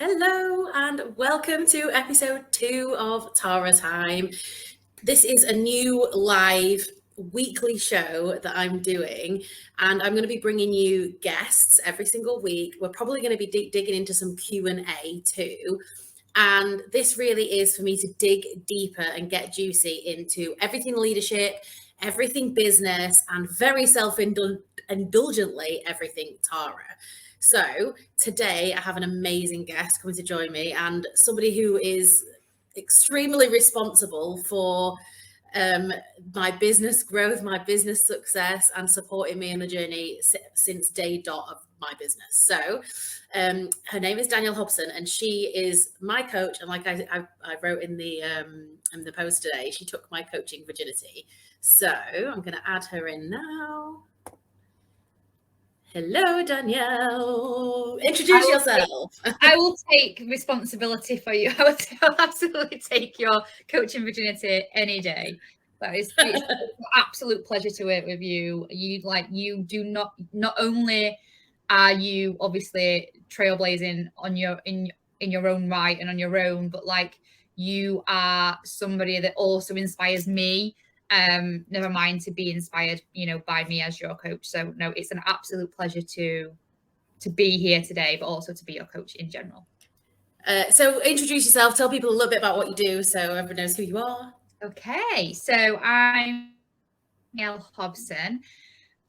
Hello and welcome to episode 2 of Tara Time. This is a new live weekly show that I'm doing, and I'm going to be bringing you guests every single week. We're probably going to be digging into some Q&A too. And this really is for me to dig deeper and get juicy into everything leadership, everything business, and very self-indulgently everything Tara. So today I have an amazing guest coming to join me, and somebody who is extremely responsible for my business growth, my business success, and supporting me in the journey since day dot of my business. So her name is Danielle Hobson, and she is my coach. And like I wrote in the post today, she took my coaching virginity. So I'm going to add her in now. Hello, Danielle. Introduce yourself. I will take responsibility for you. I will absolutely take your coaching virginity any day. It's an absolute pleasure to work with you. You do not only are you obviously trailblazing in your own right and on your own, but like you are somebody that also inspires me. Never mind to be inspired, by me as your coach. So no, it's an absolute pleasure to be here today, but also to be your coach in general. So introduce yourself, tell people a little bit about what you do so everyone knows who you are. Okay, so I'm Danielle Hobson.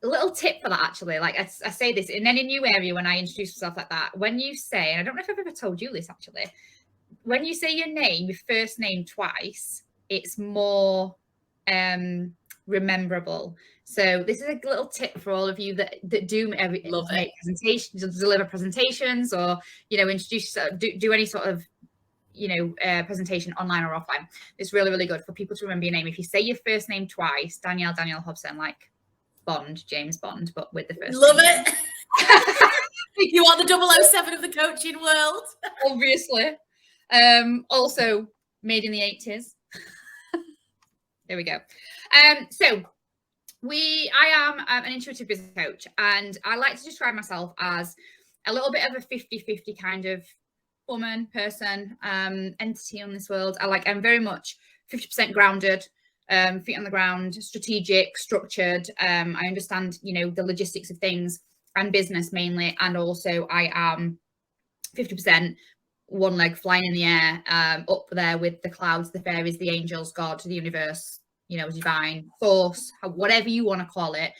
A little tip for that, actually, like I say this in any new area when I introduce myself like that, when you say, and I don't know if I've ever told you this actually, when you say your first name twice, it's more rememberable. So this is a little tip for all of you that do make presentations, deliver presentations, or introduce, do any sort of presentation online or offline. It's really, really good for people to remember your name. If you say your first name twice, Danielle Hobson, like Bond, James Bond, but with the first Love name. It. You are the 007 of the coaching world. Obviously. Also made in the 80s. There we go. So I am an intuitive business coach, and I like to describe myself as a little bit of a 50-50 kind of woman, person, entity on this world. I'm very much 50% grounded, feet on the ground, strategic, structured. I understand, the logistics of things and business mainly. And also I am 50% one leg flying in the air, up there with the clouds, the fairies, the angels, God, the universe, divine force, whatever you want to call it,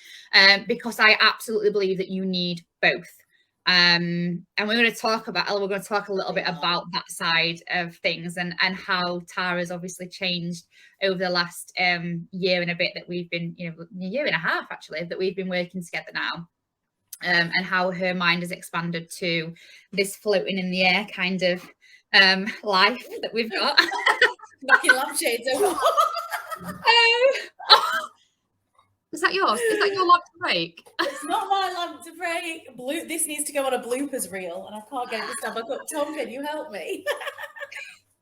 because I absolutely believe that you need both. And we're going to talk a little bit about that side of things and how Tara's obviously changed over the last year and a bit that we've been, a year and a half actually, that we've been working together now. And how her mind has expanded to this floating in the air kind of life that we've got. Knocking lampshades over. Is that yours? Is that your lamp to break? It's not my lamp to break. This needs to go on a bloopers reel, and I can't get it to stand back up. Tom, can you help me?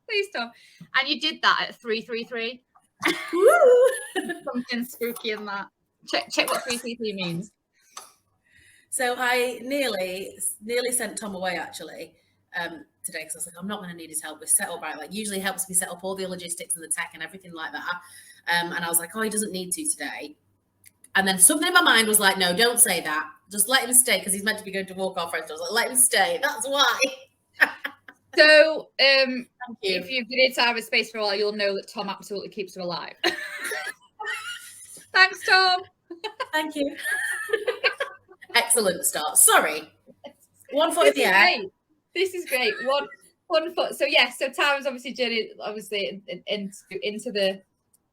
Please, Tom. And you did that at 333. Something spooky in that. Check what 333 means. So I nearly sent Tom away actually today, because I was like, I'm not going to need his help. We're set up right. Like usually helps me set up all the logistics and the tech and everything like that. And I was like, oh, he doesn't need to today. And then something in my mind was like, no, don't say that. Just let him stay, because he's meant to be going to walk off. I was like, let him stay. That's why. So if you've been in Tara's space for a while, you'll know that Tom absolutely keeps her alive. Thanks, Tom. Thank you. Excellent start. Sorry. 1 foot in the air. This is great. One foot. So yes, so Tara's obviously journeyed into the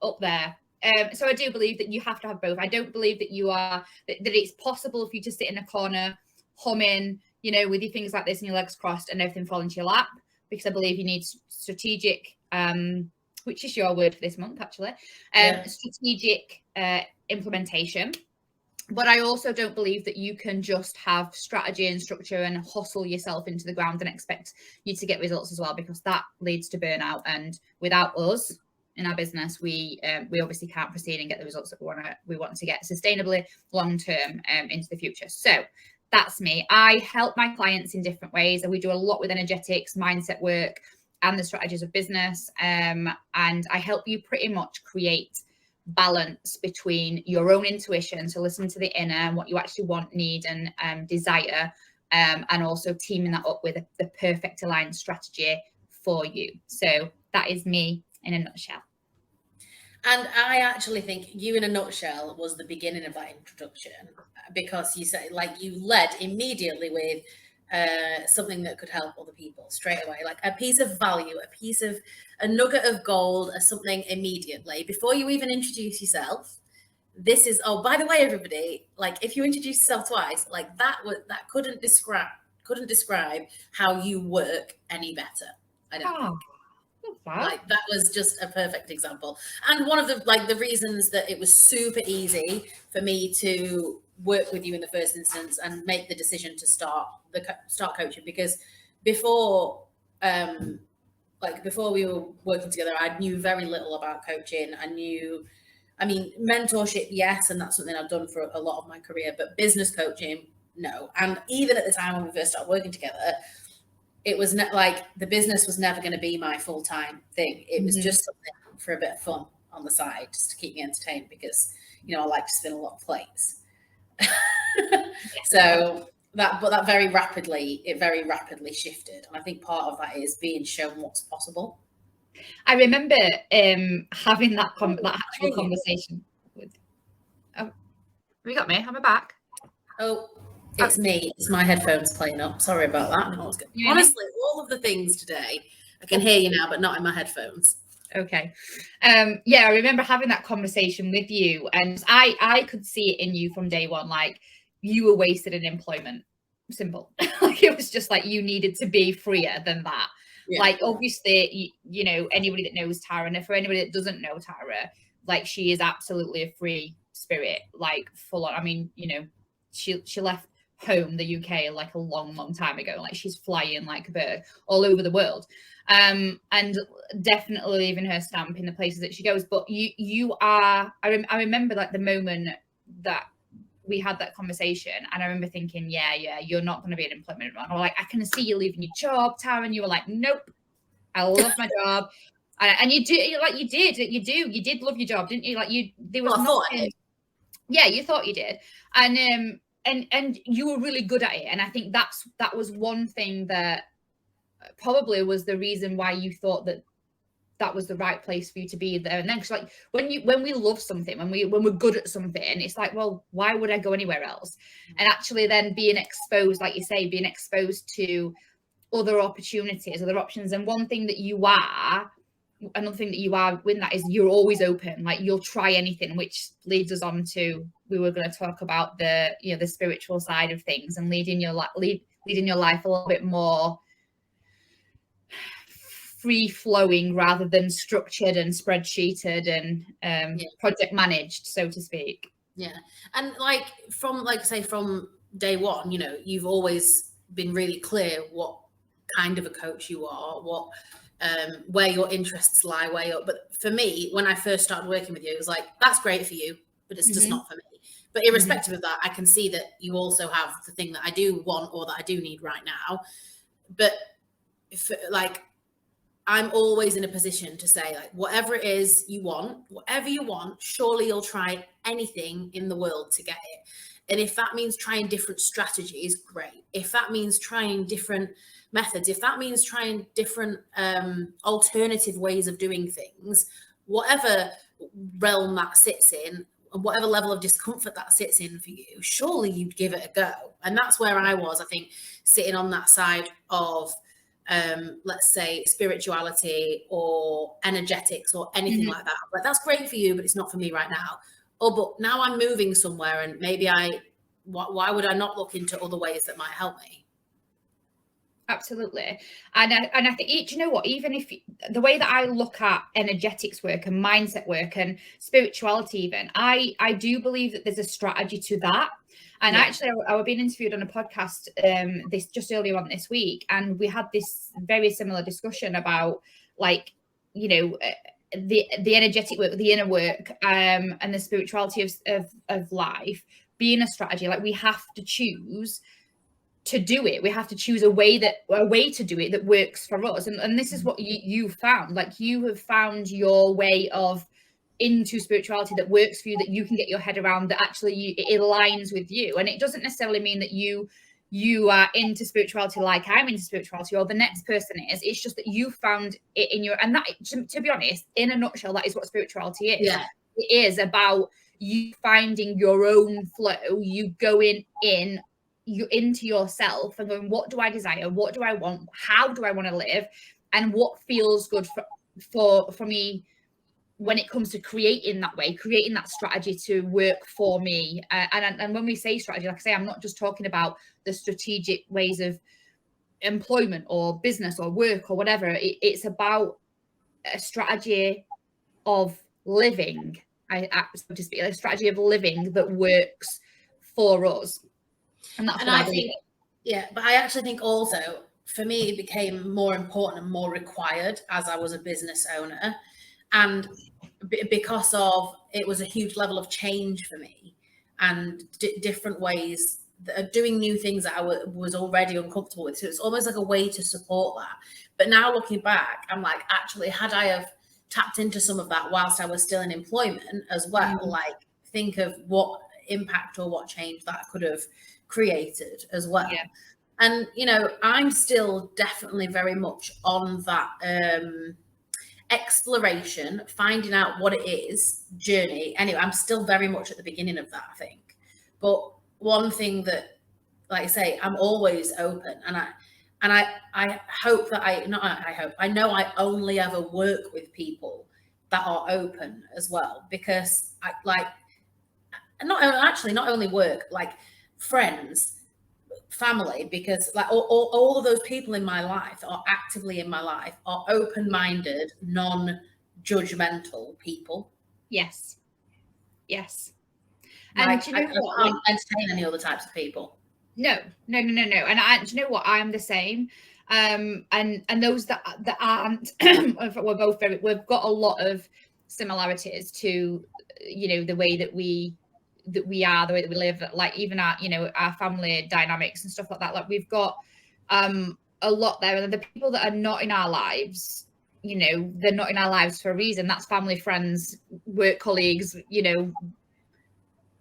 up there. So I do believe that you have to have both. I don't believe that that it's possible for you to sit in a corner humming, with your fingers like this and your legs crossed and everything fall into your lap, because I believe you need strategic, which is your word for this month actually, strategic implementation. But I also don't believe that you can just have strategy and structure and hustle yourself into the ground and expect you to get results as well, because that leads to burnout. And without us in our business, we obviously can't proceed and get the results that we want to get sustainably long term into the future. So that's me. I help my clients in different ways, and we do a lot with energetics, mindset work, and the strategies of business. And I help you pretty much create balance between your own intuition, so listen to the inner and what you actually want, need, and desire, and also teaming that up with the perfect aligned strategy for you. So that is me in a nutshell. And I actually think you in a nutshell was the beginning of that introduction, because you said, like, you led immediately with something that could help other people straight away, like a piece of value, a nugget of gold, or something immediately before you even introduce yourself. This is, oh, by the way, everybody, like, if you introduce yourself twice, like that couldn't describe how you work any better. I don't think. Like, that was just a perfect example. And one of the reasons that it was super easy for me to work with you in the first instance and make the decision to start coaching, because before we were working together, I knew very little about coaching. Mentorship, yes, and that's something I've done for a lot of my career, but business coaching, no. And even at the time when we first started working together, it was like the business was never going to be my full-time thing. It was just something for a bit of fun on the side, just to keep me entertained, because, I like to spin a lot of plates. So that very rapidly shifted. And I think part of that is being shown what's possible. I remember having that actual conversation with. Oh, have you got me? Am I back? Oh, it's me. It's my headphones playing up. Sorry about that. Honestly, all of the things today, I can hear you now, but not in my headphones. Okay. Yeah, I remember having that conversation with you, and I could see it in you from day one. Like, you were wasted in employment. Simple. Like, it was just like you needed to be freer than that. Yeah. Like, obviously, anybody that knows Tara, and for anybody that doesn't know Tara, like, she is absolutely a free spirit, like, full on. I mean, she left home, the UK, like a long time ago. Like, she's flying like a bird all over the world, and definitely leaving her stamp in the places that she goes. But you are, I remember, like, the moment that we had that conversation, and I remember thinking, yeah, you're not going to be an employment man. Or, like, I can see you leaving your job, Tara, and you were like, nope, I love my job. And you did love your job, didn't you? Like, there was nothing. Yeah, you thought you did. And you were really good at it. And I think that was one thing that probably was the reason why you thought that was the right place for you to be there. And then, cause, like, when we love something, when we're good at something, it's like, well, why would I go anywhere else? And actually then being exposed, like you say, being exposed to other opportunities, other options. And another thing that you are with that is you're always open. Like, you'll try anything, which leads us on to, we were going to talk about the spiritual side of things and leading your life a little bit more free flowing rather than structured and spreadsheeted and project managed, so to speak. Yeah. And from day one, you've always been really clear what kind of a coach you are, what where your interests lie, but for me, when I first started working with you, it was like, that's great for you, but it's just not for me. But irrespective of that, I can see that you also have the thing that I do want or that I do need right now. But I'm always in a position to say, like, whatever it is you want, surely you'll try anything in the world to get it. And if that means trying different strategies, great. If that means trying different methods, if that means trying different alternative ways of doing things, whatever realm that sits in, and whatever level of discomfort that sits in for you, surely you'd give it a go. And that's where I was, I think, sitting on that side of, let's say, spirituality or energetics or anything like that. But that's great for you, but it's not for me right now. Oh, but now I'm moving somewhere, and maybe why would I not look into other ways that might help me? Absolutely. And I think, you know what, even if the way that I look at energetics work and mindset work and spirituality, even, I do believe that there's a strategy to that. And actually, I was being interviewed on a podcast just earlier on this week, and we had this very similar discussion about, like, the energetic work, the inner work, and the spirituality of life being a strategy. Like, we have to choose to do it, we have to choose a way to do it that works for us. And this is what you found. Like, you have found your way of into spirituality that works for you, that you can get your head around, that actually it aligns with you. And it doesn't necessarily mean that you are into spirituality like I'm into spirituality or the next person is. It's just that you found it in your, and that, to be honest, in a nutshell, that is what spirituality is. Yeah. It is about you finding your own flow, you going into yourself and going, what do I desire? What do I want? How do I want to live? And what feels good for me when it comes to creating that strategy to work for me. And when we say strategy, like I say, I'm not just talking about the strategic ways of employment or business or work or whatever. It's about a strategy of living, so to speak, a strategy of living that works for us. And that's what I think. Yeah, but I actually think also, for me, it became more important and more required as I was a business owner. And because of it was a huge level of change for me, and different ways of doing new things that I was already uncomfortable with. So it's almost like a way to support that. But now looking back, I'm like, actually, had I have tapped into some of that whilst I was still in employment as well, like, think of what impact or what change that could have created as well. Yeah. And, you know, I'm still definitely very much on that exploration, finding out what it is journey. Anyway, I'm still very much at the beginning of that, I think. But one thing that, like I say, I'm always open, and I hope that I know I only ever work with people that are open as well, because I like, not only work, like friends, family, because like all of those people in my life that are actively in my life are open-minded, non-judgmental people. Yes. Like, And you know what? I can't entertain any other types of people. No. And do you know what? I'm the same. And those that aren't, we've got a lot of similarities to, you know, the way that we are, the way that we live, like even our, you know, our family dynamics and stuff like that. Like, we've got a lot there. And the people that are not in our lives, you know, they're not in our lives for a reason. That's family, friends, work colleagues, you know,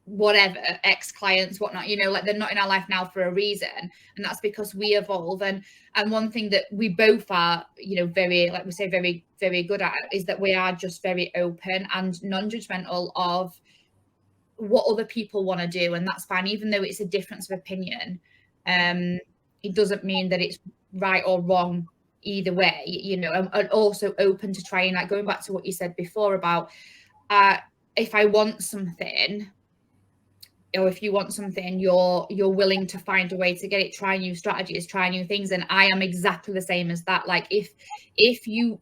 whatever, ex-clients, whatnot, you know, like, they're not in our life now for a reason. And that's because we evolve. And one thing that we both are, you know, very, like we say, very, very good at, is that we are just very open and non-judgmental of what other people want to do. And that's fine, even though it's a difference of opinion. It doesn't mean that it's right or wrong either way, you know. And also open to trying, like, going back to what you said before about if I want something, or if you want something, you're willing to find a way to get it, try new strategies, try new things. And I am exactly the same as that. Like, if you,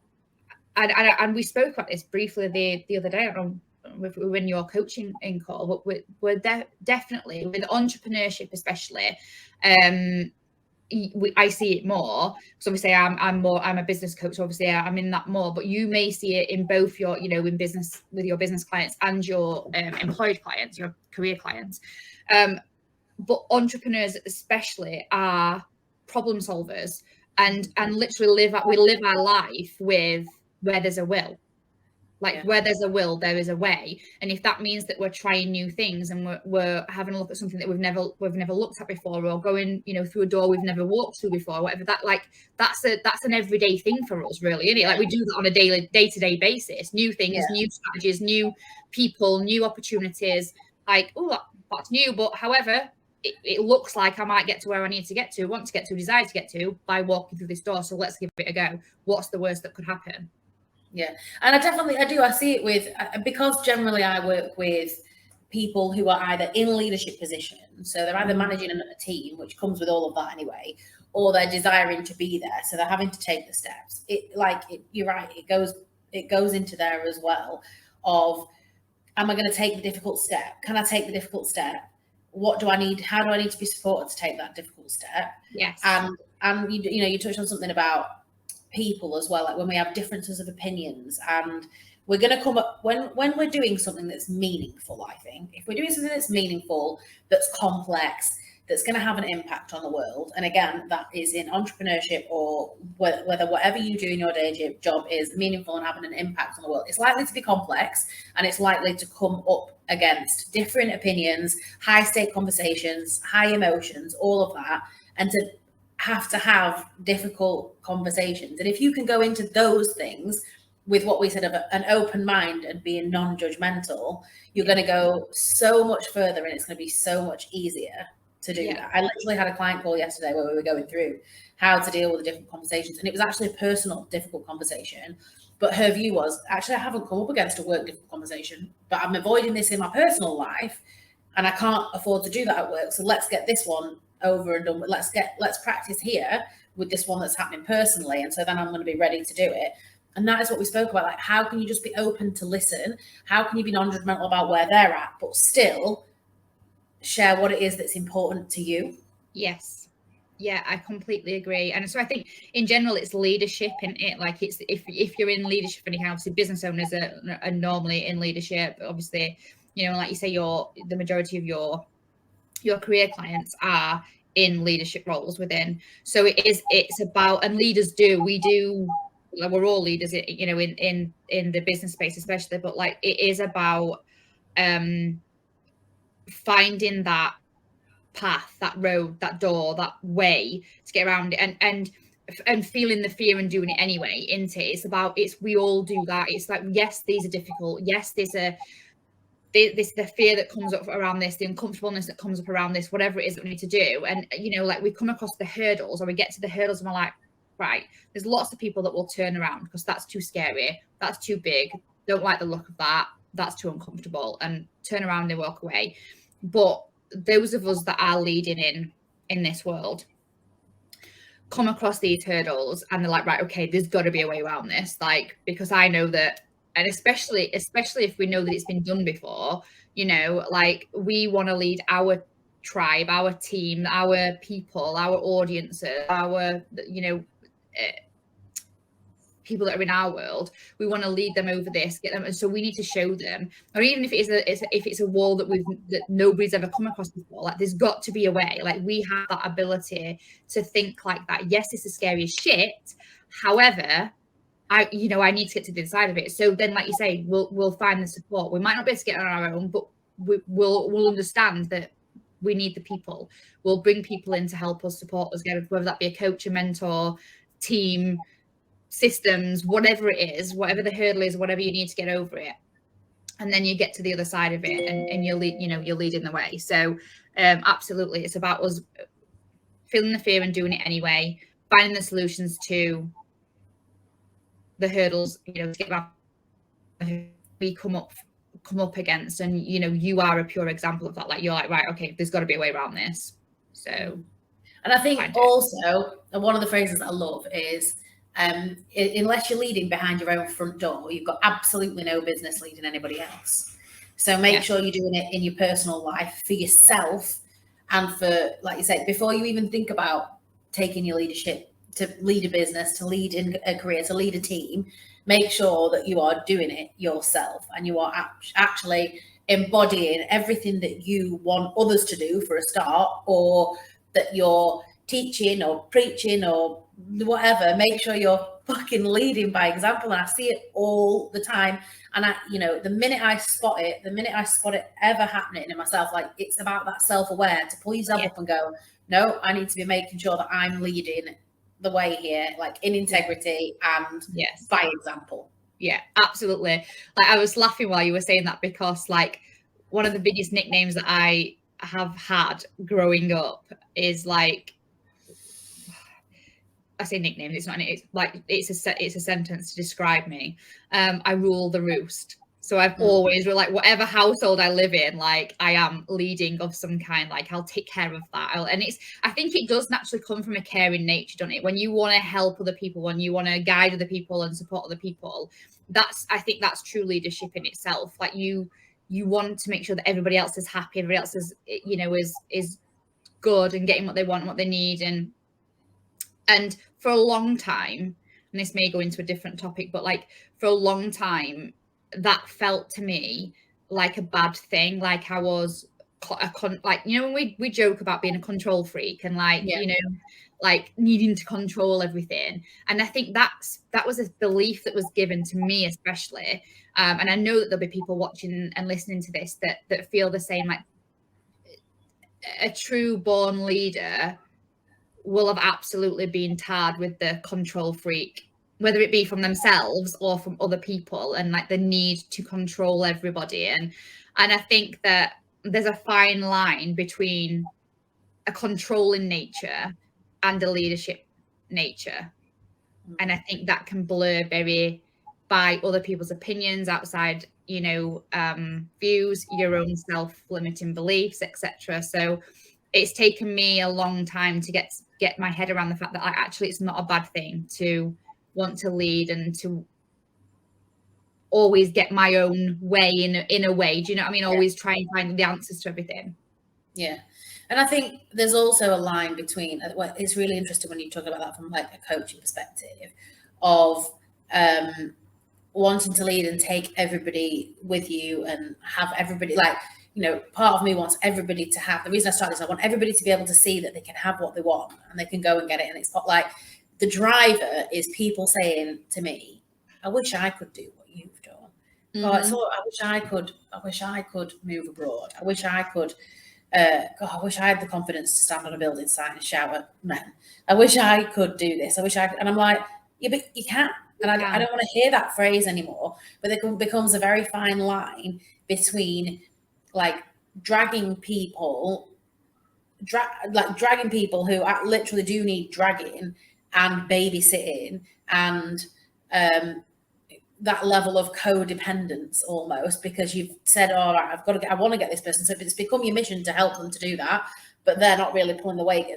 and we spoke about this briefly the other day, I don't know if we were in your coaching in call, but we're definitely, with entrepreneurship especially, I see it more, because obviously I'm a business coach, so obviously I'm in that more, but you may see it in both your, you know, in business, with your business clients and your employed clients, your career clients. But entrepreneurs especially are problem solvers, and literally we live our life with where there's a will. Like, where there's a will, there is a way. And if that means that we're trying new things, and we're having a look at something that we've never looked at before, or going, you know, through a door we've never walked through before, whatever, that, like, that's an everyday thing for us, really, isn't it? Like, we do that on a day-to-day basis. New things, new strategies, new people, new opportunities. Like, oh, that's new, but however, it looks like I might get to where I need to get to, want to get to, desire to get to, by walking through this door. So let's give it a go. What's the worst that could happen? Yeah. And I see it with, because generally I work with people who are either in leadership positions, so they're either managing a team, which comes with all of that anyway, or they're desiring to be there, so they're having to take the steps. You're right, it goes into there as well, of, am I going to take the difficult step? Can I take the difficult step? What do I need? How do I need to be supported to take that difficult step? Yes. And you touched on something about people as well, like when we have differences of opinions, and we're going to come up when we're doing something that's meaningful. I think if we're doing something that's meaningful, that's complex, that's going to have an impact on the world, and again, that is in entrepreneurship or whether whatever you do in your day job is meaningful and having an impact on the world, it's likely to be complex, and it's likely to come up against different opinions, high stake conversations, high emotions, all of that, and to have difficult conversations. And if you can go into those things with what we said of an open mind and being non-judgmental, you're going to go so much further, and it's going to be so much easier to do that. I literally had a client call yesterday where we were going through how to deal with the different conversations, and it was actually a personal difficult conversation, but her view was, actually, I haven't come up against a work difficult conversation, but I'm avoiding this in my personal life, and I can't afford to do that at work, so let's get this one over and done with. Let's practice here with this one that's happening personally, and so then I'm going to be ready to do it. And that is what we spoke about. Like, how can you just be open to listen? How can you be non-judgmental about where they're at, but still share what it is that's important to you? Yes. Yeah, I completely agree. And so I think in general, it's leadership in it. Like, it's if you're in leadership, and obviously business owners are normally in leadership. But obviously, like you say, the majority of your career clients are in leadership roles within. So it's about, and we're all leaders, in the business space especially, but like it is about finding that path, that road, that door, that way to get around it, and feeling the fear and doing it anyway, isn't it? We all do that. It's like, yes, these are difficult. Yes, there's the fear that comes up around this, the uncomfortableness that comes up around this, whatever it is that we need to do. And, like we come across the hurdles, or we get to the hurdles and we're like, right, there's lots of people that will turn around because that's too scary. That's too big. Don't like the look of that. That's too uncomfortable, and turn around and they walk away. But those of us that are leading in this world come across these hurdles and they're like, right, okay, there's got to be a way around this. Like, because I know that, and especially if we know that it's been done before, like we want to lead our tribe, our team, our people, our audiences, our, people that are in our world. We want to lead them over this, get them, and so we need to show them. Or even if it's a wall that nobody's ever come across before, like there's got to be a way. Like, we have that ability to think like that. Yes, it's the scariest shit. However, I need to get to the other side of it. So then, like you say, we'll find the support. We might not be able to get on our own, but we'll understand that we need the people. We'll bring people in to help us, support us, whether that be a coach, a mentor, team, systems, whatever it is, whatever the hurdle is, whatever you need to get over it. And then you get to the other side of it, and you're leading the way. So absolutely, it's about us feeling the fear and doing it anyway, finding the solutions to the hurdles, to get around we come up against. And you are a pure example of that. Like, you're like, right, okay, there's got to be a way around this. So, and I think also one of the phrases I love is, unless you're leading behind your own front door, you've got absolutely no business leading anybody else. So make sure you're doing it in your personal life for yourself, and for, like you said, before you even think about taking your leadership to lead a business, to lead in a career, to lead a team, make sure that you are doing it yourself, and you are actually embodying everything that you want others to do for a start, or that you're teaching or preaching or whatever. Make sure you're fucking leading by example. And I see it all the time. And the minute I spot it ever happening in myself, like, it's about that self-aware to pull yourself up and go, no, I need to be making sure that I'm leading the way here, like in integrity and by example. Yeah, absolutely. Like, I was laughing while you were saying that, because like one of the biggest nicknames that I have had growing up is, like, I say nickname, it's not, it's like, it's a sentence to describe me. I rule the roost. So I've always, like, whatever household I live in, like, I am leading of some kind. Like, I'll take care of that. I think it does naturally come from a caring nature, doesn't it? When you want to help other people, when you want to guide other people and support other people, I think that's true leadership in itself. Like, you want to make sure that everybody else is happy, everybody else is, is good and getting what they want, what they need. And for a long time, and this may go into a different topic, but like, for a long time, that felt to me like a bad thing. Like, I was like, you know, when we joke about being a control freak and like, Yeah. you know, like needing to control everything. And I think that was a belief that was given to me, especially. And I know that there'll be people watching and listening to this that feel the same. Like, a true born leader will have absolutely been tarred with the control freak, whether it be from themselves or from other people, and like the need to control everybody. And I think that there's a fine line between a controlling nature and a leadership nature. And I think that can blur very by other people's opinions, outside, you know, views, your own self-limiting beliefs, etc. So it's taken me a long time to get my head around the fact that actually it's not a bad thing to want to lead and to always get my own way in a way. Do you know what I mean? Always try and find the answers to everything. Yeah. And I think there's also a line between, well, it's really interesting when you talk about that from like a coaching perspective of wanting to lead and take everybody with you and have everybody, like, you know, part of me wants everybody to have, the reason I started is I want everybody to be able to see that they can have what they want and they can go and get it. And it's not like the driver is people saying to me, I wish I could do what you've done. God, it's all, I wish I could move abroad. I wish I could, God, I wish I had the confidence to stand on a building site and shout at men. I wish I could do this. I wish I could. And I'm like, yeah, but you can't. And I don't want to hear that phrase anymore. But it becomes a very fine line between like dragging people who literally do need dragging and babysitting and that level of codependence almost, because you've said, all right, I want to get this person. So if it's become your mission to help them to do that, but they're not really pulling the weight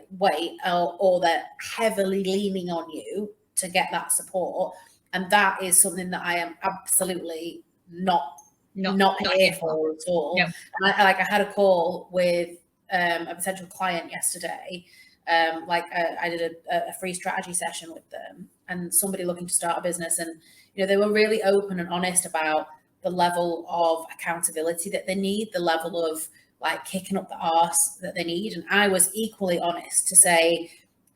or they're heavily leaning on you to get that support. And that is something that I am absolutely not here for at all. No. And I had a call with a potential client yesterday. I did a free strategy session with them and somebody looking to start a business, and you know, they were really open and honest about the level of accountability that they need, the level of like kicking up the arse that they need. And I was equally honest to say,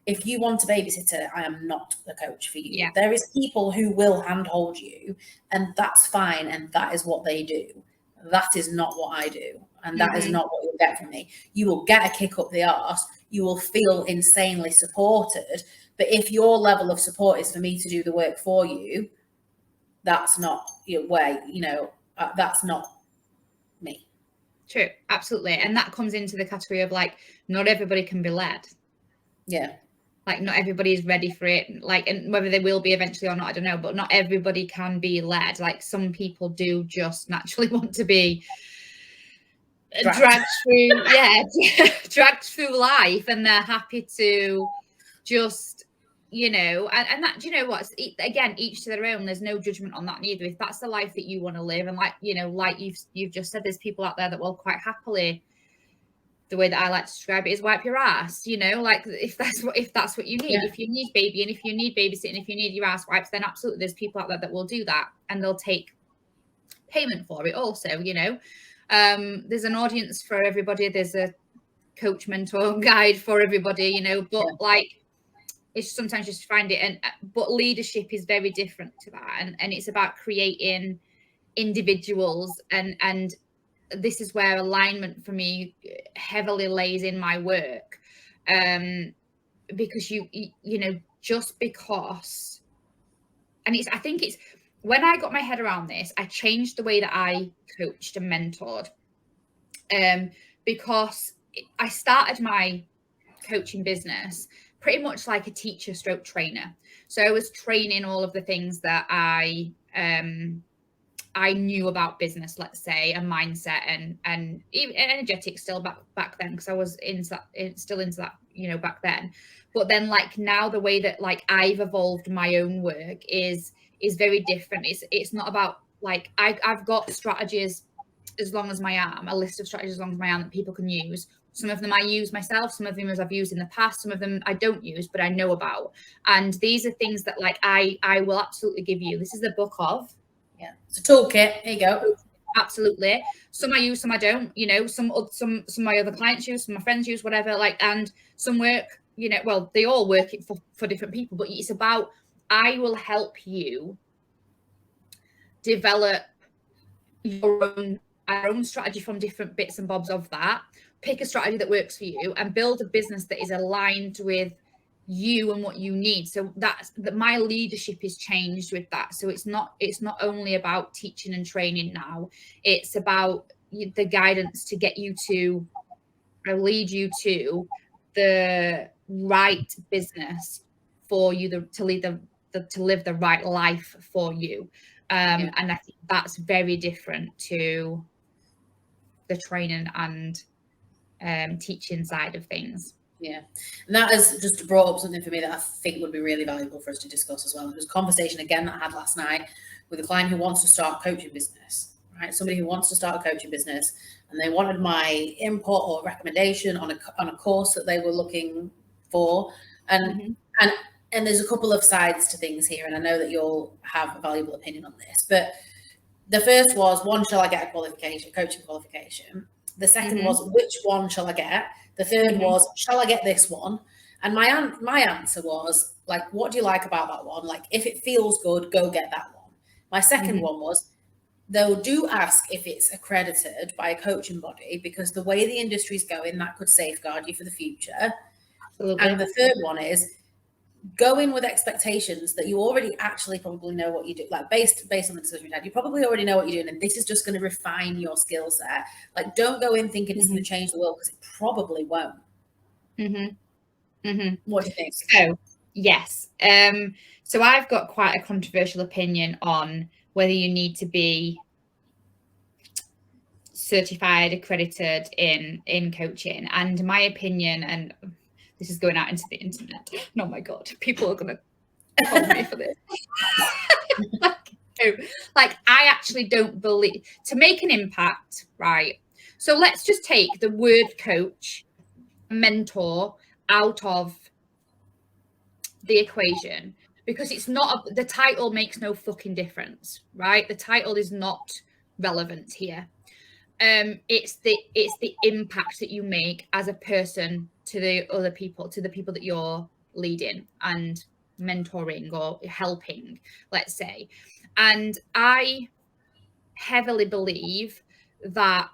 if you want a babysitter, I am not the coach for you. Yeah. There is people who will handhold you, and that's fine, and that is what they do. That is not what I do, and that is not what you'll get from me. You will get a kick up the arse. You will feel insanely supported. But if your level of support is for me to do the work for you, that's not your way. You know, that's not me. True, absolutely. And that comes into the category of like, not everybody can be led. Yeah. Like, not everybody is ready for it. Like, and whether they will be eventually or not, I don't know. But not everybody can be led. Like, some people do just naturally want to be dragged through life, and they're happy to just, you know, and that, you know what, again, each to their own. There's no judgment on that neither. If that's the life that you want to live, and like, you know, like you've just said, there's people out there that will quite happily, the way that I like to describe it is wipe your ass, you know, like if that's what you need. If you need baby, and if you need babysitting, if you need your ass wiped, then absolutely there's people out there that will do that, and they'll take payment for it also, you know. There's an audience for everybody. There's a coach, mentor, guide for everybody, you know, but like, it's sometimes just find it. But leadership is very different to that, and it's about creating individuals, and this is where alignment for me heavily lays in my work, because you know, just because, and I think it's when I got my head around this, I changed the way that I coached and mentored, because I started my coaching business pretty much like a teacher stroke trainer. So I was training all of the things that I knew about business, let's say, and mindset, and even energetic still back then, because I was still into that, you know, back then. But then like now, the way that like I've evolved my own work is very different. It's not about like, I've got strategies as long as my arm, a list of strategies as long as my arm that people can use. Some of them I use myself, some of them as I've used in the past, some of them I don't use, but I know about. And these are things that like I will absolutely give you. This is the book of. Yeah, it's a toolkit. Here you go. Absolutely. Some I use, some I don't. You know, some of my other clients use, some of my friends use, whatever. Like, and some work. You know, well, they all work it for different people, but it's about I will help you develop our own strategy from different bits and bobs of that. Pick a strategy that works for you and build a business that is aligned with you and what you need. So that my leadership is changed with that. So it's not only about teaching and training now. It's about the guidance to get you to lead you to the right business for you to live the right life for you. And I think that's very different to the training and teaching side of things. Yeah, and that has just brought up something for me that I think would be really valuable for us to discuss as well. It was a conversation again that I had last night with a client who wants to start a coaching business, right? Somebody who wants to start a coaching business, and they wanted my input or recommendation on a course that they were looking for, and there's a couple of sides to things here, and I know that you'll have a valuable opinion on this, but the first was, one, shall I get a qualification, coaching qualification? The second was, which one shall I get? The third was, shall I get this one? And my answer was, like, what do you like about that one? Like, if it feels good, go get that one. My second one was, though, do ask if it's accredited by a coaching body, because the way the industry's going, that could safeguard you for the future. Absolutely. And the third one is, go in with expectations that you already actually probably know what you do. Like, based on the discussion we had, you probably already know what you're doing, and this is just going to refine your skill set. Like, don't go in thinking it's going to change the world, because it probably won't. What do you think? So, yes. So I've got quite a controversial opinion on whether you need to be certified, accredited in coaching. And my opinion, and this is going out into the internet. Oh my God, people are going to call me for this. Like, I actually don't believe, to make an impact, right? So let's just take the word coach, mentor out of the equation, because it's not, the title makes no fucking difference, right? The title is not relevant here. It's the impact that you make as a person to the other people, to the people that you're leading and mentoring or helping, let's say. And I heavily believe that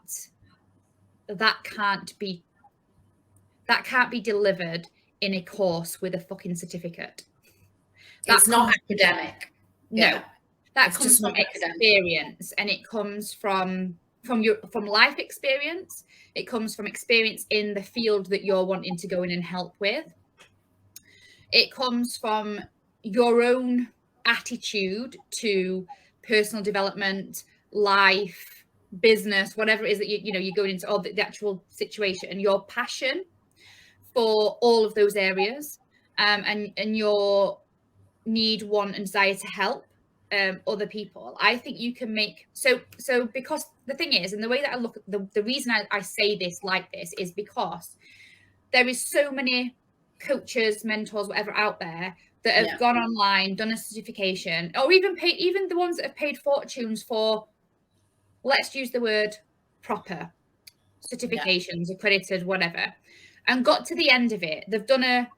can't be delivered in a course with a fucking certificate. It's not academic. No, that comes from experience, and it comes from life experience. It comes from experience in the field that you're wanting to go in and help with. It comes from your own attitude to personal development, life, business, whatever it is that you're going into, or the actual situation, and your passion for all of those areas, and your need, want, and desire to help other people. I think you can make so because the thing is, and the way that I look at the reason I say this like this is because there is so many coaches, mentors, whatever out there that have gone online, done a certification, or even the ones that have paid fortunes for, let's use the word proper certifications, accredited, whatever, and got to the end of it. They've done a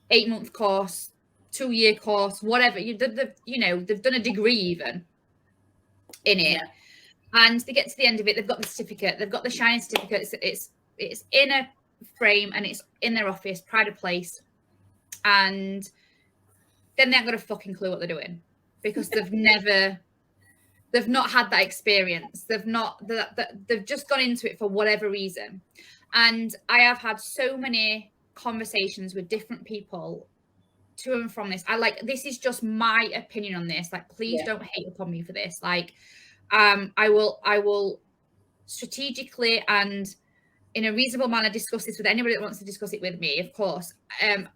8-month course, 2-year course, whatever. They've done a degree even in it, and they get to the end of it. They've got the certificate. They've got the shiny certificate. It's in a frame, and it's in their office, pride of place, and then they haven't got a fucking clue what they're doing, because they've not had that experience. They've just gone into it for whatever reason. And I have had so many conversations with different people to and from this. This is just my opinion on this. Like, please don't hate upon me for this. Like, I will strategically and in a reasonable manner discuss this with anybody that wants to discuss it with me, of course.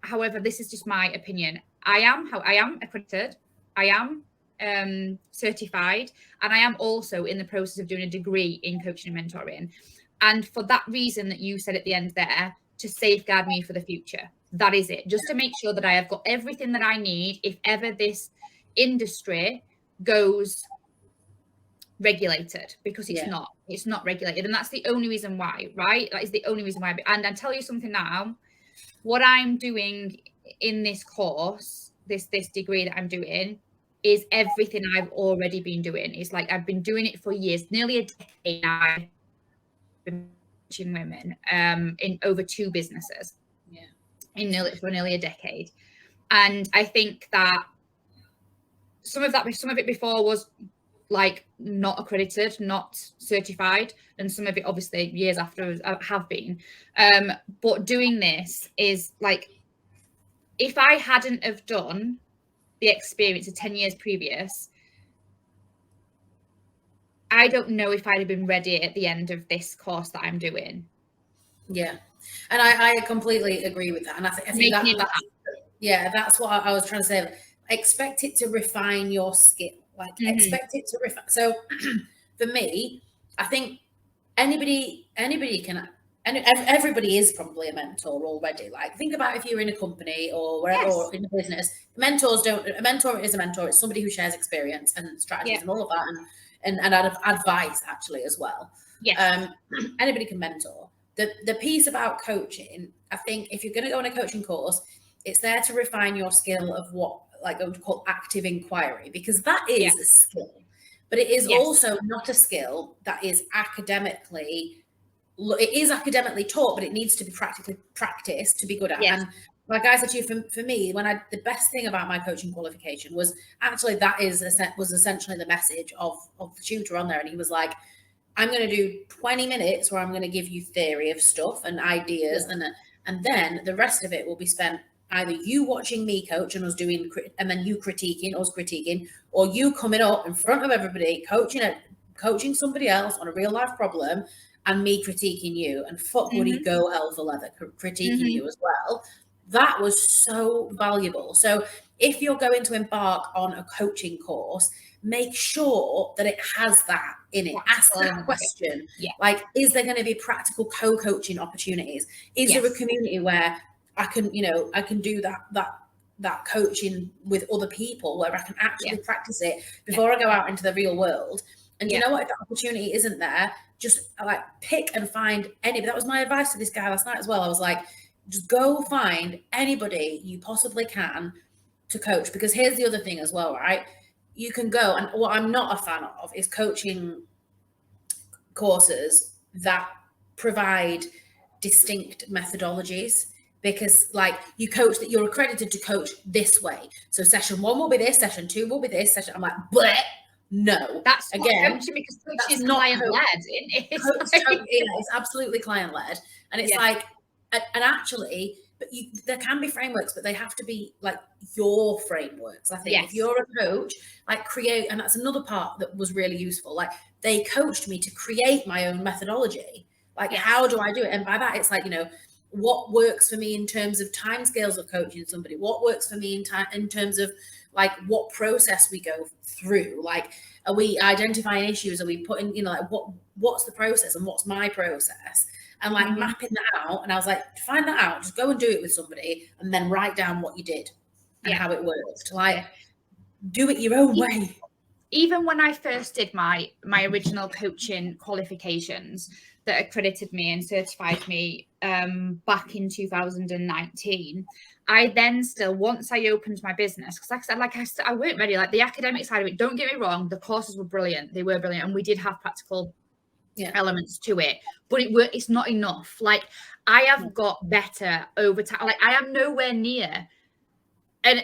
However, this is just my opinion. I am accredited. I am certified, and I am also in the process of doing a degree in coaching and mentoring. And for that reason that you said at the end there, to safeguard me for the future. That is it. Just to make sure that I have got everything that I need if ever this industry goes regulated, because it's not regulated, and that's the only reason why, right? That is the only reason why. And I'll tell you something now, what I'm doing in this course, this degree that I'm doing, is everything I've already been doing. It's like I've been doing it for years, nearly a decade now. I've been coaching women in over 2 businesses, for nearly a decade. And I think that some of it before was like not accredited, not certified, and some of it obviously years after have been. But doing this is like, if I hadn't have done the experience of 10 years previous, I don't know if I'd have been ready at the end of this course that I'm doing. Yeah, and I completely agree with that. And I think that's what I was trying to say. Expect it to refine your skill. Like expect it to refine. So for me, I think anybody can, and everybody is probably a mentor already. Like think about if you're in a company or wherever, or in a business. A mentor is a mentor. It's somebody who shares experience and strategies and all of that, and advice actually as well. Anybody can mentor. The piece about coaching, I think if you're going to go on a coaching course, it's there to refine your skill of what I would call active inquiry, because that is a skill, but it is also not a skill that is academically, it is academically taught, but it needs to be practically practiced to be good at. And like I said to you, for me, the best thing about my coaching qualification was actually was essentially the message of the tutor on there. And he was like, I'm going to do 20 minutes where I'm going to give you theory of stuff and ideas, and then the rest of it will be spent either you watching me coach and us doing, and then you us critiquing, or you coming up in front of everybody, coaching somebody else on a real life problem, and me critiquing you, and fuck would he go hell for leather critiquing you as well. That was so valuable. So if you're going to embark on a coaching course, make sure that it has that in it. Ask that question. Like, is there going to be practical co-coaching opportunities? Is there a community where I can do that coaching with other people, where I can actually practice it before I go out into the real world? And you know what, if that opportunity isn't there, just like pick and find anybody. That was my advice to this guy last night as well. I was like, just go find anybody you possibly can to coach, because here's the other thing as well, right? You can go, and what I'm not a fan of is coaching courses that provide distinct methodologies, because like you coach that you're accredited to coach this way. So session 1 will be this, session 2 will be this, session. I'm like, bleh. No, that's again coaching, because coaching is client-led. It's absolutely client-led, and it's like, and actually, but there can be frameworks, but they have to be like your frameworks. I think if you're a coach, like create, and that's another part that was really useful. Like they coached me to create my own methodology. Like how do I do it? And by that, it's like, what works for me in terms of timescales of coaching somebody? What works for me in terms of like what process we go through? Like, are we identifying issues? Are we putting, like what's the process and what's my process? And like mapping that out. And I was like, find that out, just go and do it with somebody, and then write down what you did and how it worked. Like, do it your own way. Even when I first did my original coaching qualifications that accredited me and certified me back in 2019, I then still, once I opened my business, because like I said, I weren't ready. Like the academic side of it, don't get me wrong, the courses were brilliant. They were brilliant. And we did have practical elements to it, but it's not enough. Like I have got better over time. Like I am nowhere near and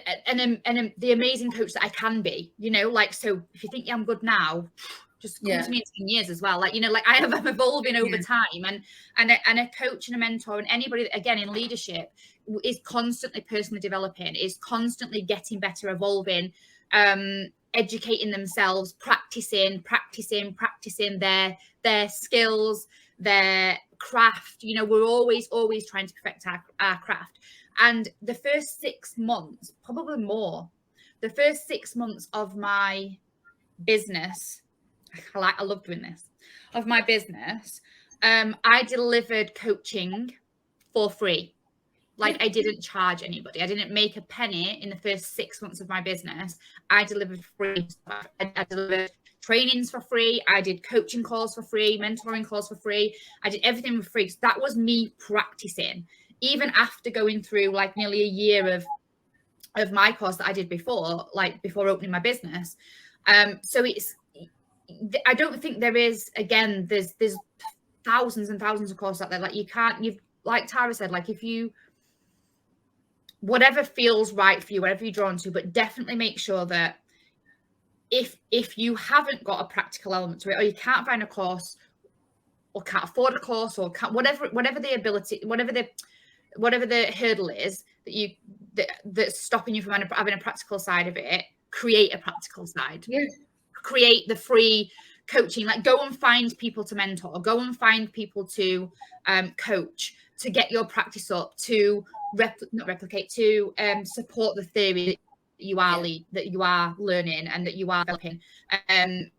the amazing coach that I can be, like, so if you think I'm good now, just come to me in 10 years as well. Like, like I'm evolving over time, and a coach and a mentor and anybody that, again, in leadership is constantly personally developing, is constantly getting better, evolving, educating themselves, practicing their skills, their craft. We're always trying to perfect our craft. And the first 6 months, probably more, the first 6 months of my business, I love doing this, of my business, I delivered coaching for free. Like, I didn't charge anybody. I didn't make a penny in the first 6 months of my business. I delivered free stuff. I delivered trainings for free. I did coaching calls for free, mentoring calls for free. I did everything for free. So that was me practicing, even after going through like nearly a year of my course that I did before, like before opening my business. So I don't think there is, again, there's thousands and thousands of courses out there. Like, like Tara said, like, if you, whatever feels right for you, whatever you're drawn to, but definitely make sure that if you haven't got a practical element to it, or you can't find a course, or can't afford a course, or can't, whatever the ability, whatever the hurdle is that's stopping you from having a practical side of it, create a practical side. Yeah. Create the free coaching, like go and find people to mentor, go and find people to coach, to get your practice up, to not replicate, to support the theory that you are that you are learning and that you are developing. And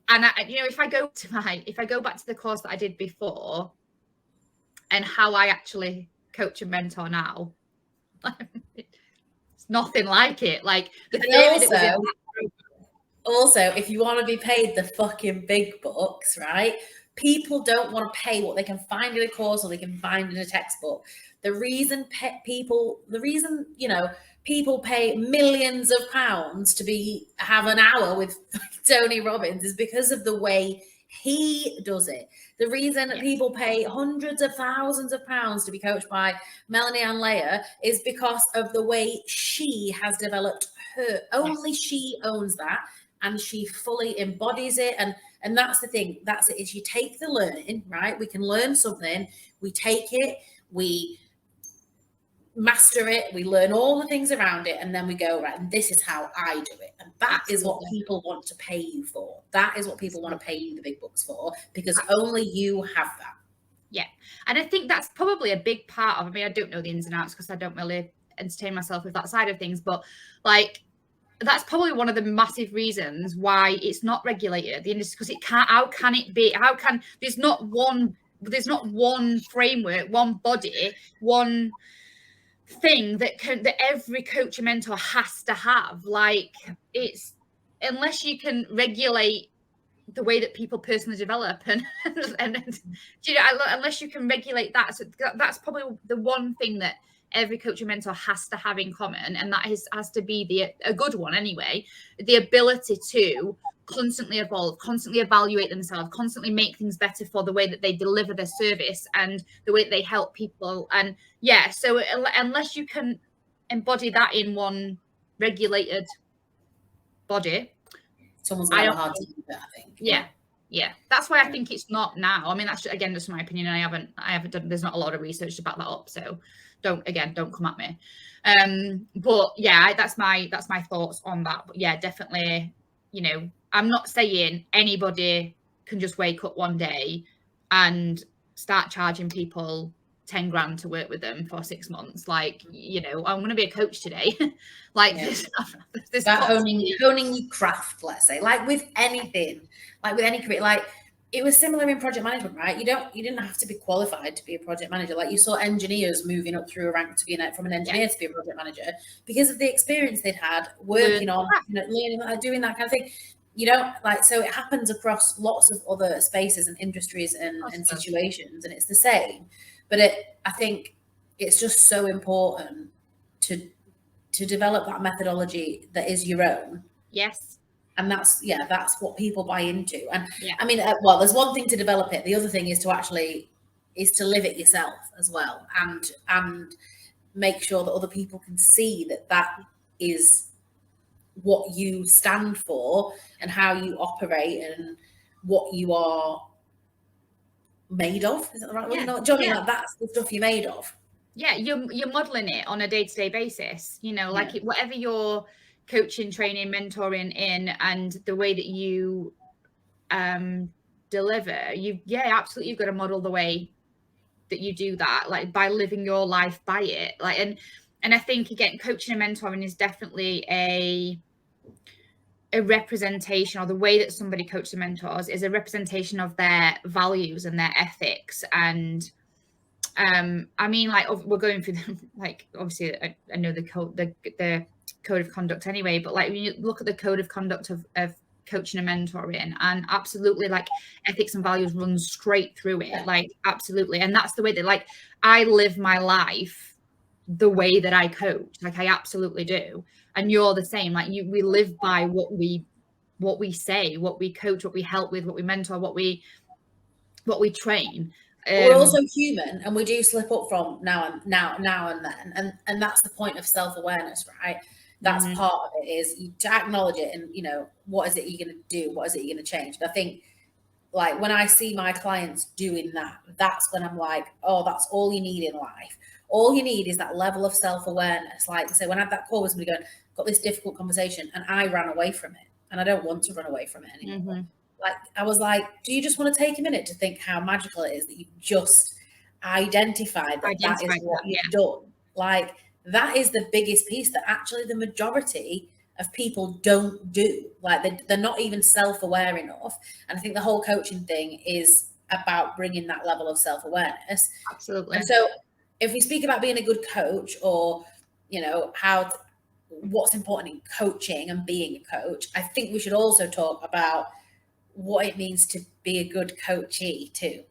if I go back to the course that I did before and how I actually coach and mentor now, it's nothing like it. Like the theory that was also, if you want to be paid the fucking big bucks, right? People don't want to pay what they can find in a course or they can find in a textbook. The reason people pay millions of pounds to have an hour with Tony Robbins is because of the way he does it. The reason that people pay hundreds of thousands of pounds to be coached by Melanie Ann Layer is because of the way she has developed her. Only she owns that, and she fully embodies it. And that's the thing. That's it. Is you take the learning, right? We can learn something. We take it. We master it. We learn all the things around it, and then we go, right, and this is how I do it. And that is what people want to pay you for. That is what people want to pay you the big bucks for, because only you have that. Yeah. And I think that's probably a big part of, I mean, I don't know the ins and outs because I don't really entertain myself with that side of things, but like, that's probably one of the massive reasons why it's not regulated at the industry, because it can't. How can it be? There's not one framework, one body, one thing that every coach and mentor has to have. Like, it's, unless you can regulate the way that people personally develop and unless you can regulate that, so that's probably the one thing that every coach and mentor has to have in common, and that has to be a good one anyway, the ability to constantly evolve, constantly evaluate themselves, constantly make things better for the way that they deliver their service and the way that they help people. And so unless you can embody that in one regulated body, someone's gonna have a hard time with that, I think. Yeah. That's why I think it's not now. I mean, that's again just my opinion. I haven't done. There's not a lot of research to back that up. So don't come at me. But yeah, that's my thoughts on that. But yeah, definitely. I'm not saying anybody can just wake up one day and start charging people 10 grand to work with them for 6 months. Like, I'm going to be a coach today. Like, this about honing your craft, let's say, like with anything, like with any career. Like, it was similar in project management, right? You didn't have to be qualified to be a project manager. Like, you saw engineers moving up through a rank to be from an engineer to be a project manager because of the experience they'd had working on, learning, doing that kind of thing. So it happens across lots of other spaces and industries and situations, and it's the same. But I think it's just so important to develop that methodology that is your own. Yes. And that's what people buy into. And I mean, well, there's one thing to develop it. The other thing is to live it yourself as well, and make sure that other people can see that is what you stand for and how you operate and what you are made of. Is that the right word? Like, that's the stuff you're made of. Yeah, you're modeling it on a day-to-day basis. Like whatever you're coaching, training, mentoring in, and the way that you deliver, absolutely, you've got to model the way that you do that, like by living your life by it. Like, and I think, again, coaching and mentoring is definitely a representation, or the way that somebody coaches and mentors is a representation of their values and their ethics and I mean, like we're going through like obviously I know the code of conduct anyway, but like when you look at the code of conduct of coaching and mentoring, and absolutely like ethics and values run straight through it, like absolutely. And that's the way that like I live my life the way that I coach, like I absolutely do. And you're the same, like we live by what we say, what we coach, what we help with, what we mentor, what we train. We're also human, and we do slip up from now and then, and that's the point of self-awareness, right? That's part of it, is to acknowledge it, and what is it you're going to do, what is it you're going to change. And I think, like, when I see my clients doing that, that's when I'm like, oh, that's all you need in life. All you need is that level of self-awareness. Like, say, when I had that call with somebody going, got this difficult conversation, and I ran away from it, and I don't want to run away from it anymore. Like, I was like, do you just want to take a minute to think how magical it is that you've just identified that is what you've done? Like, that is the biggest piece that actually the majority of people don't do. Like, they're not even self-aware enough. And I think the whole coaching thing is about bringing that level of self-awareness. Absolutely. And so if we speak about being a good coach, or, what's important in coaching and being a coach, I think we should also talk about what it means to be a good coachee too.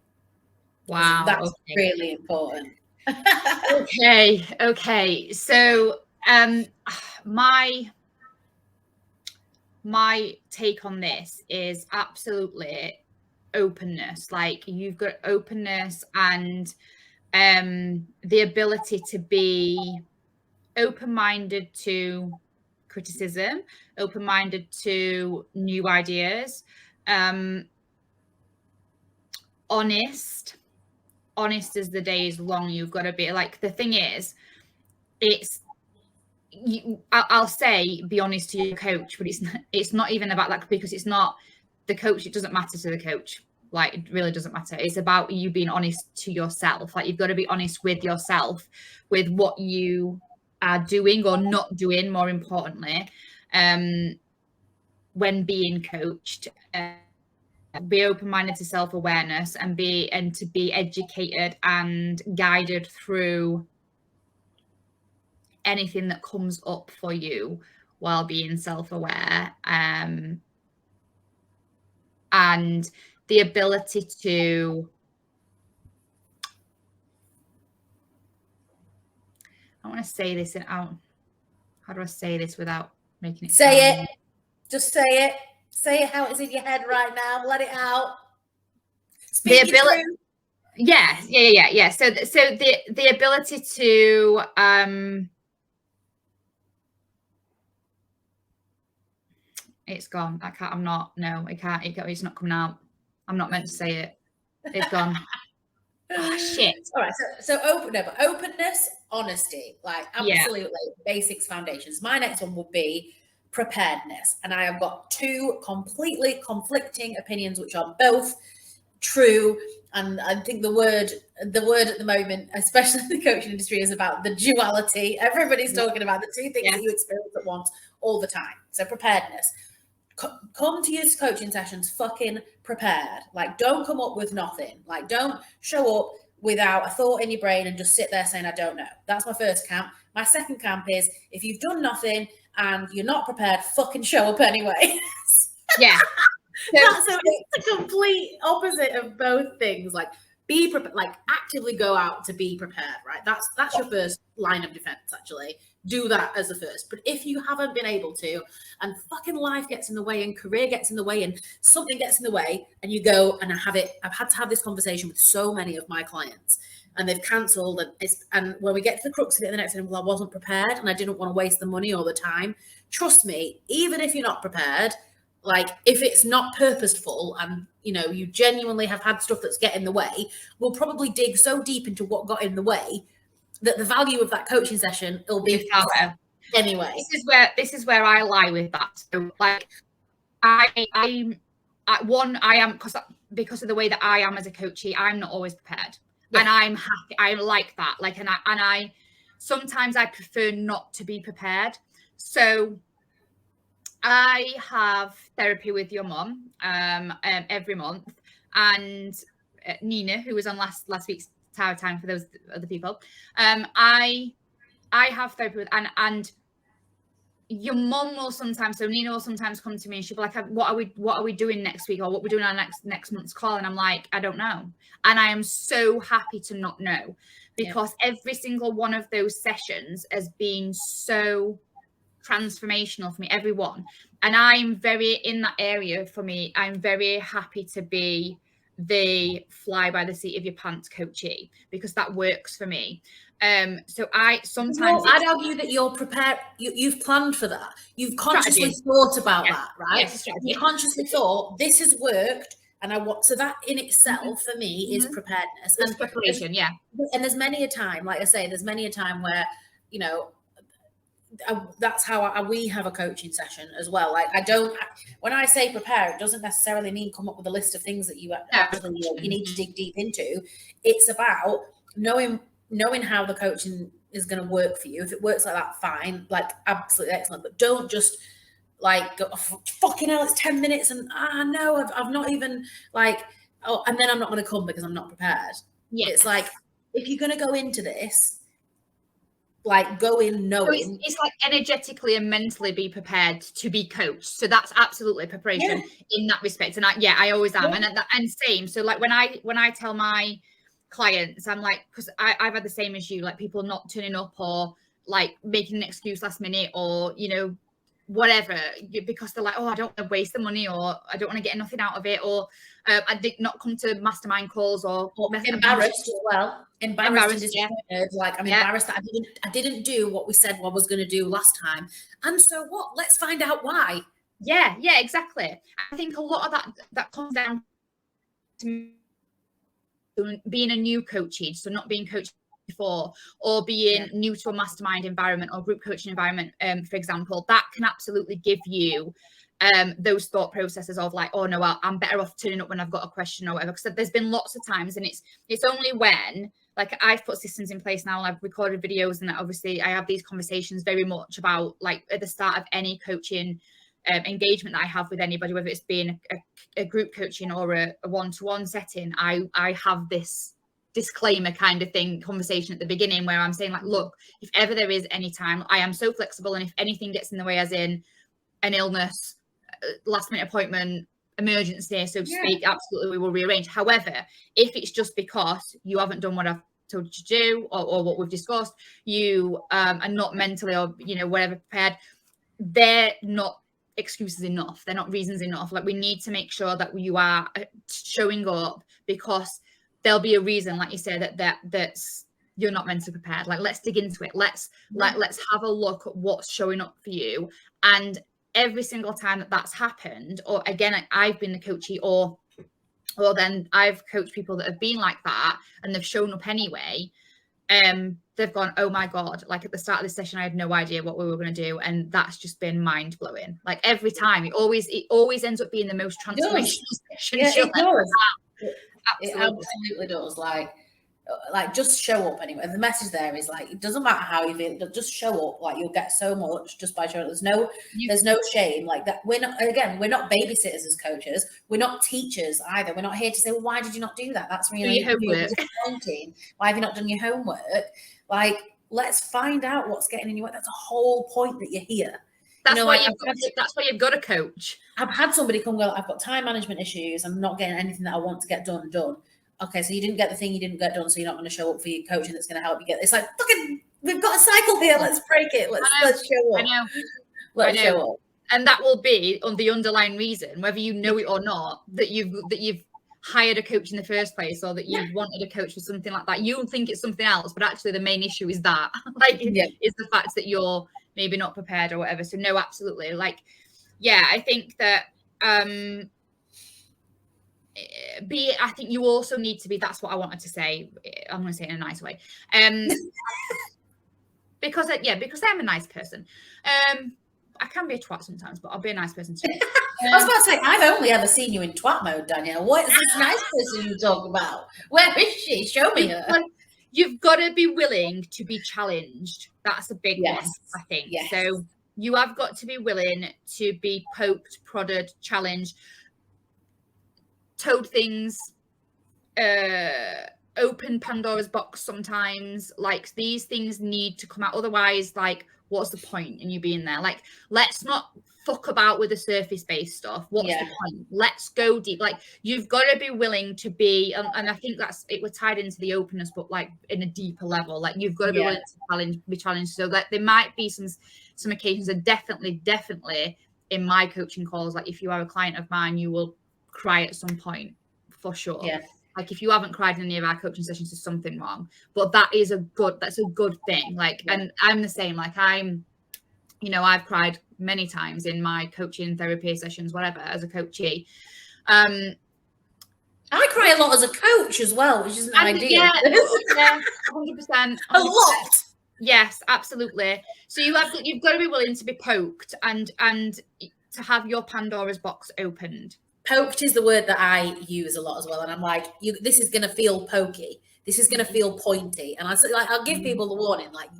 Wow, that's really important. Okay. So my take on this is absolutely openness. Like, you've got openness and the ability to be open-minded to criticism, open-minded to new ideas, honest as the day is long. You've got to be like, the thing is, I'll say be honest to your coach, but it's not even about that, because it's not the coach. It doesn't matter to the coach. Like, it really doesn't matter. It's about you being honest to yourself. Like, you've got to be honest with yourself, with what you are doing or not doing, more importantly, when being coached. Be open-minded to self-awareness, and to be educated and guided through anything that comes up for you while being self-aware, and the ability to, I want to say this how do I say this without making it just say it how it's in your head right now. Let it out. Speak the ability. Yeah. So the ability to it's gone. I can't. I'm not. No, it can't. It's not coming out. I'm not meant to say it. It's gone. Oh, shit. All right. So openness, honesty, like absolutely basics, foundations. My next one would be preparedness, and I have got two completely conflicting opinions, which are both true. And I think the word at the moment, especially in the coaching industry, is about the duality. Everybody's talking about the two things that you experience at once all the time. So preparedness. Come to your coaching sessions fucking prepared. Like, don't come up with nothing. Like, don't show up without a thought in your brain and just sit there saying, I don't know. That's my first camp. My second camp is, if you've done nothing and you're not prepared, fucking show up anyway. Yeah. So it's the complete opposite of both things. Like, be prepared, like actively go out to be prepared, right? That's your first line of defense, actually. Do that as the first. But if you haven't been able to, and fucking life gets in the way, and career gets in the way, and something gets in the way, and you go, and I've had to have this conversation with so many of my clients, and they've cancelled, and when we get to the crux of it, the next thing, well, I wasn't prepared, and I didn't want to waste the money or the time. Trust me, even if you're not prepared, like, if it's not purposeful, and you genuinely have had stuff that's getting in the way, we'll probably dig so deep into what got in the way that the value of that coaching session will be anyway. This is where I lie with that. So, like, I am, because of the way that I am as a coachee, I'm not always prepared, and I'm happy. I like that. Like, and I sometimes I prefer not to be prepared. So I have therapy with your mum every month, and Nina, who was on last week's Tower Time for those other people. I have therapy with, and your mum will sometimes, so Nina will sometimes come to me and she'll be like, what are we doing next week, or what we're doing on next month's call? And I'm like, I don't know. And I am so happy to not know, because every single one of those sessions has been so transformational for me, every one. And I'm very in that area. For me, I'm very happy to be the fly by the seat of your pants coachee, because that works for me. So I sometimes I'd argue that you're prepared, you've planned for that, you've consciously thought about that, right? You consciously thought this has worked, and I want, so that in itself for me is preparedness and preparation. And there's many a time, like I say, there's many a time where, you know, that's how we have a coaching session as well. Like, when I say prepare, it doesn't necessarily mean come up with a list of things that you actually you need to dig deep into. It's about knowing how the coaching is going to work for you. If it works like that, fine, like absolutely excellent. But don't just like go, oh, fucking hell, it's 10 minutes and no, I've not even like, oh, and then I'm not going to come because I'm not prepared. It's like, if you're going to go into this, like, go in knowing. So it's like energetically and mentally be prepared to be coached. So that's absolutely preparation in that respect. And I always am. And same. So like when I tell my clients, I'm like, because I've had the same as you, like people not turning up or like making an excuse last minute, or, you know, whatever, because they're like, oh, I don't want to waste the money, or I don't want to get nothing out of it, or I did not come to mastermind calls, or embarrassed as well. Embarrassed and disappointed. Like, I'm embarrassed that I didn't do what we said I was going to do last time. And so what? Let's find out why. Yeah, exactly. I think a lot of that comes down to being a new coaching, so not being coached before, or being new to a mastermind environment or group coaching environment, for example. That can absolutely give you those thought processes of like, oh no, I'm better off turning up when I've got a question or whatever. Because there's been lots of times, and it's only when, like, I've put systems in place now, and I've recorded videos, and obviously I have these conversations very much about, like, at the start of any coaching engagement that I have with anybody, whether it's being a group coaching or a one-to-one setting, I have this disclaimer kind of thing, conversation at the beginning, where I'm saying like, look, if ever there is any time, I am so flexible, and if anything gets in the way, as in an illness, last minute appointment, emergency, so to speak, absolutely, we will rearrange. However, if it's just because you haven't done what I've told you to do, or what we've discussed, you are not mentally, or, you know, whatever, prepared, they're not excuses enough, they're not reasons enough. Like, we need to make sure that you are showing up, because there'll be a reason, like you said, that's you're not mentally prepared. Like, let's dig into it, let's have a look at what's showing up for you. And every single time that's happened, or again, I've been the coachee, or then I've coached people that have been like that and they've shown up anyway, they've gone, oh my God, like at the start of the session, I had no idea what we were going to do. And that's just been mind blowing. Like, every time, it always ends up being the most transformational session. Yeah, it does. It absolutely does. Like just show up anyway. The message there is like, it doesn't matter how you feel, just show up. Like, you'll get so much just by showing up. There's no shame like that. We're not babysitters as coaches. We're not teachers either. We're not here to say, well, why did you not do that? That's really disappointing. Why have you not done your homework? Like, let's find out what's getting in your way. That's a whole point that you're here. That's why you've got a coach. I've had somebody come, well, I've got time management issues. I'm not getting anything that I want to get done. Okay, so you didn't get the thing you didn't get done, so you're not going to show up for your coaching that's going to help you get. It's like, fucking, we've got a cycle here. Let's break it. Let's show up. I know. Let's show up. And that will be on the underlying reason, whether you know it or not, that you've hired a coach in the first place, or that you've wanted a coach for something like that. You think it's something else, but actually the main issue is that, is the fact that you're maybe not prepared or whatever. So no, absolutely. Like, I think that I think you also need to be, that's what I wanted to say. I'm going to say it in a nice way. Because I'm a nice person. I can be a twat sometimes, but I'll be a nice person too. I was about to say, I've only ever seen you in twat mode, Danielle. What is this nice person you talk about? Where is she? Show me her. You've got to be willing to be challenged. That's a big one, I think. Yes. So you have got to be willing to be poked, prodded, challenged, told things open Pandora's box sometimes. Like, these things need to come out, otherwise, like, what's the point in you being there? Like, let's not fuck about with the surface based stuff. What's the point? Let's go deep. Like, you've got to be willing to be, and I think it was tied into the openness, but like in a deeper level. Like, you've got to be willing to be challenged. So that there might be some occasions, and definitely in my coaching calls, like if you are a client of mine, you will cry at some point for sure. Like, if you haven't cried in any of our coaching sessions, there's something wrong. But that's a good thing. Like, and I'm the same. Like, I've cried many times in my coaching, therapy sessions, whatever, as a coachee. I cry a lot as a coach as well, which isn't ideal. Yeah, 100%. A lot. Yes, absolutely. So you've got to be willing to be poked and to have your Pandora's box opened. Poked is the word that I use a lot as well, and I'm like, this is going to feel pokey. This is going to feel pointy, and I'll give people the warning, like,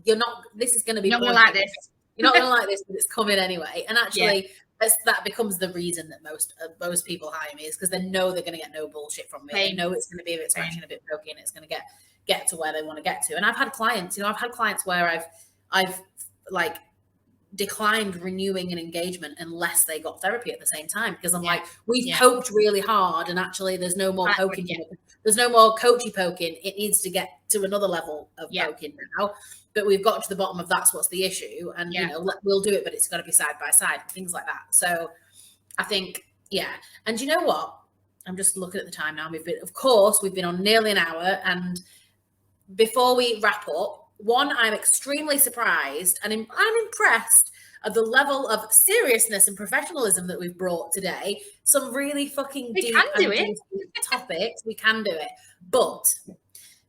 this is going to be. You're not going to like this. You're not going to like this, but it's coming anyway. And actually, that becomes the reason that most people hire me, is because they know they're going to get no bullshit from me. They know it's going to be a bit scratchy and a bit pokey, and it's going to get to where they want to get to. And I've had clients, where I've like declined renewing an engagement unless they got therapy at the same time, because I'm like, we've poked really hard, and actually there's no more poking. There's no more coachy poking. It needs to get to another level of poking now. But we've got to the bottom of that's what's the issue, and we'll do it, but it's got to be side by side, things like that. So I think, and you know what? I'm just looking at the time now. We've been on nearly an hour, and before we wrap up, I'm extremely surprised and I'm impressed at the level of seriousness and professionalism that we've brought today. Some really fucking deep topics. We can do it. But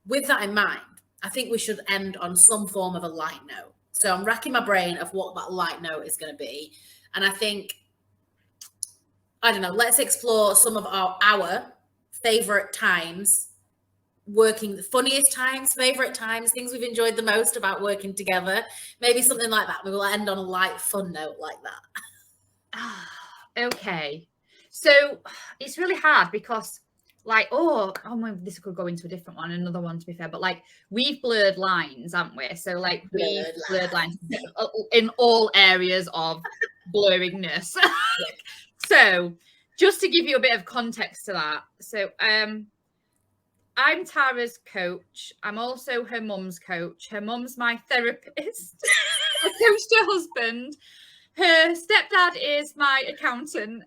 with that in mind, I think we should end on some form of a light note. So I'm racking my brain of what that light note is going to be. And I think, I don't know, let's explore some of our favorite times, the funniest times, favorite times, things we've enjoyed the most about working together. Maybe something like that. We will end on a light, fun note like that. Okay. So it's really hard because, like, this could go into a different one, another one, to be fair, but like, we've blurred lines, haven't we? So like, we've blurred lines in all areas of blurringness. So just to give you a bit of context to that. So I'm Tara's coach. I'm also her mum's coach. Her mum's my therapist. I coached her husband. Her stepdad is my accountant.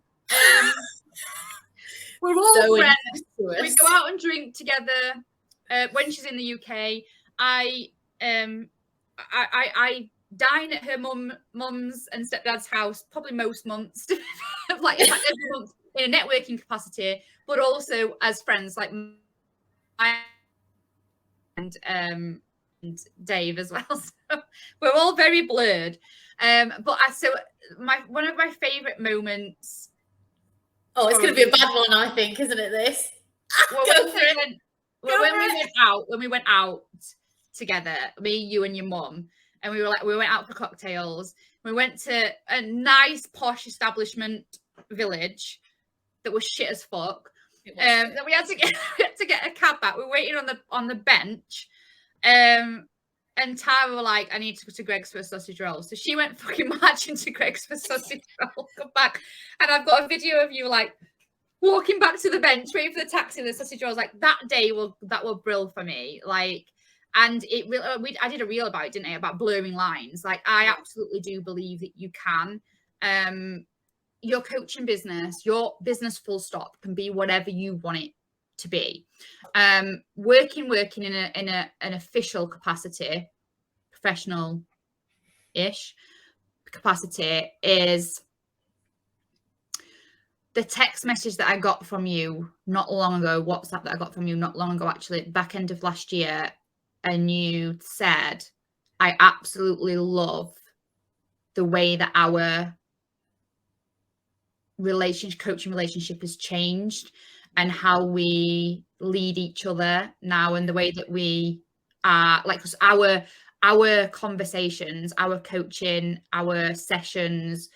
We're all friends. We go out and drink together. When she's in the UK, I dine at her mum's and stepdad's house probably most months, like every month, in a networking capacity, but also as friends, like and Dave as well. So we're all very blurred. One of my favorite moments. Oh, it's going to be a bad one, I think, isn't it? This. When we went out together, me, you, and your mum, and we went out for cocktails. We went to a nice posh establishment village that was shit as fuck. That we had to get a cab back. We were waiting on the bench, and Tara were like, I need to go to Greg's for a sausage roll. So she went fucking marching to Greg's for a sausage roll, come back, and I've got a video of you like walking back to the bench, waiting for the taxi, and the sausage rolls. Like, that day will brill for me. Like, and I did a reel about it, didn't I? About blurring lines. Like, I absolutely do believe that you can. Your coaching business, your business full stop, can be whatever you want it to be. Working in an official capacity, professional-ish capacity, is the text message that I got from you not long ago, WhatsApp that I got from you not long ago, actually, back end of last year, and you said, I absolutely love the way that our coaching relationship has changed, and how we lead each other now, and the way that we are, like, our conversations, our coaching, our sessions,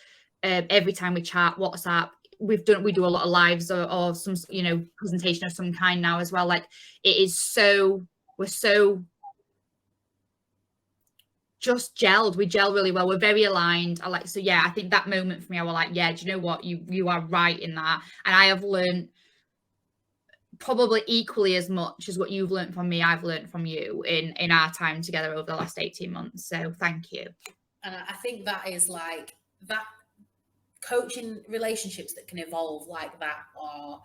every time we chat, WhatsApp, we do a lot of lives or some, you know, presentation of some kind now as well. Like it is so, we're so just gelled. We gel really well. We're very aligned. So yeah, I think that moment for me, I was like, yeah, do you know what? You are right in that. And I have learned probably equally as much as what you've learned from me, I've learned from you in our time together over the last 18 months. So thank you. And I think that is like that, coaching relationships that can evolve like that are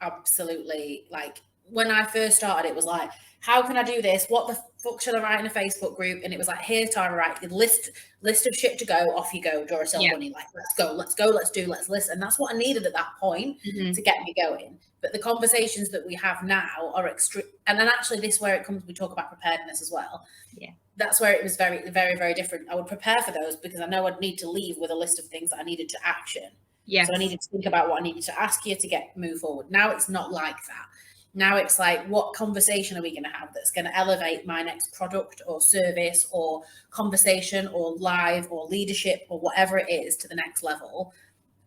absolutely, like, when I first started, it was like, how can I do this? What the fuck should I write in a Facebook group? And it was like, here's Tara, write the list of shit to go, off you go, Duracell bunny, like, let's go, let's listen. And that's what I needed at that point to get me going. But the conversations that we have now are extreme. And then actually this where it comes, we talk about preparedness as well. Yeah. That's where it was very, very, very different. I would prepare for those because I know I'd need to leave with a list of things that I needed to action. Yeah. So I needed to think about what I needed to ask you to move forward. Now it's not like that. Now it's like, what conversation are we going to have that's going to elevate my next product or service or conversation or live or leadership or whatever it is to the next level?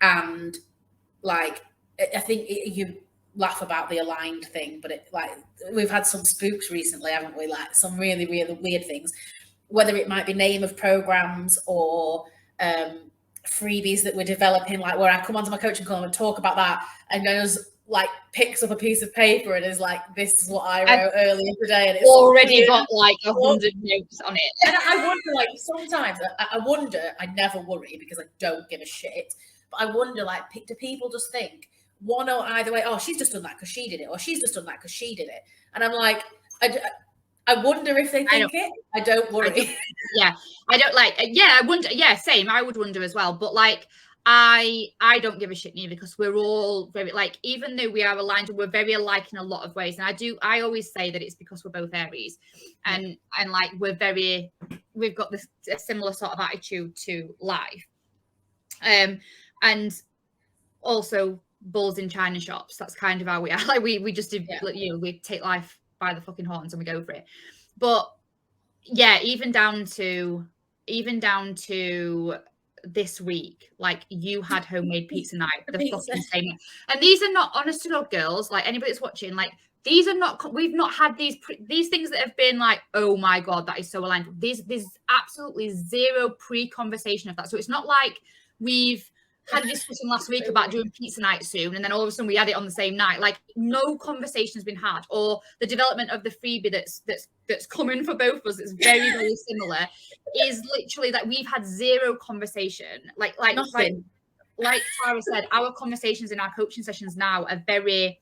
And like, I think you laugh about the aligned thing, but we've had some spooks recently, haven't we? Like some really, really weird things, whether it might be name of programs or freebies that we're developing, like where I come onto my coaching call and talk about that, and goes like picks up a piece of paper and is like, this is what I wrote earlier today, and it's already got like 100 notes on it. And I wonder, like, sometimes I wonder, I never worry because I don't give a shit, but I wonder, like, do people just think one or either way, oh, she's just done that because she did it, or she's just done that because she did it? And I'm like, I wonder if they think it. I don't worry. I don't like. I wonder. Yeah, same. I would wonder as well. But like, I don't give a shit neither, because we're all very, like, even though we are aligned, we're very alike in a lot of ways. And I always say that it's because we're both Aries, and like we've got a similar sort of attitude to life, and also bulls in china shops. That's kind of how we are. Like we just do, you know, we take life by the fucking horns and we go for it. But yeah, even down to this week, like, you had homemade pizza night, the fucking same. And these are not, honest to God, girls, like anybody that's watching, like, these are not, we've not had these things that have been like, oh my God, that is so aligned. There's absolutely zero pre-conversation of that. So it's not like we've had a discussion last week about doing pizza night soon, and then all of a sudden we had it on the same night. Like, no conversation has been had, or the development of the freebie that's coming for both of us, it's very, very similar, is literally that we've had zero conversation. Like Tara said, our conversations in our coaching sessions now are very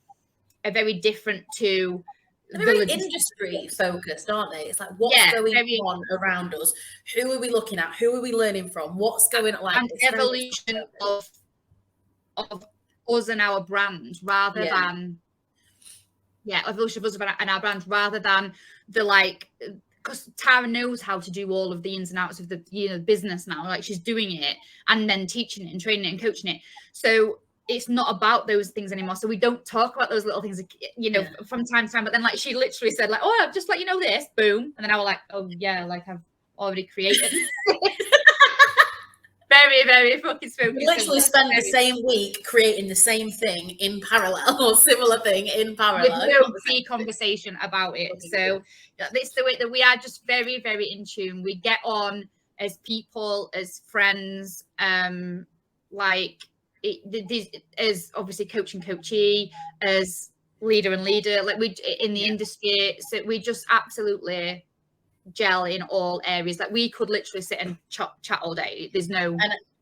different to very industry focused, aren't they? It's like, what's going on around us? Who are we looking at? Who are we learning from? What's going on? Like, and evolution of us and our brand, rather than evolution of us and our brand, rather than the, like, because Tara knows how to do all of the ins and outs of the, you know, business now. Like, she's doing it and then teaching it and training it and coaching it. So it's not about those things anymore. So we don't talk about those little things, you know, from time to time. But then, like, she literally said, like, oh, I've just let you know this, boom. And then I was like, oh yeah, like, I've already created. Very, very fucking spoken. We literally spend the same week creating the same thing in parallel, or similar thing in parallel. With no pre-conversation about it. So it's the way that we are, just very, very in tune. We get on as people, as friends, like, as obviously coach and coachee, as leader and leader, like we in the industry. So we just absolutely gel in all areas. Like, we could literally sit and chat all day. There's no.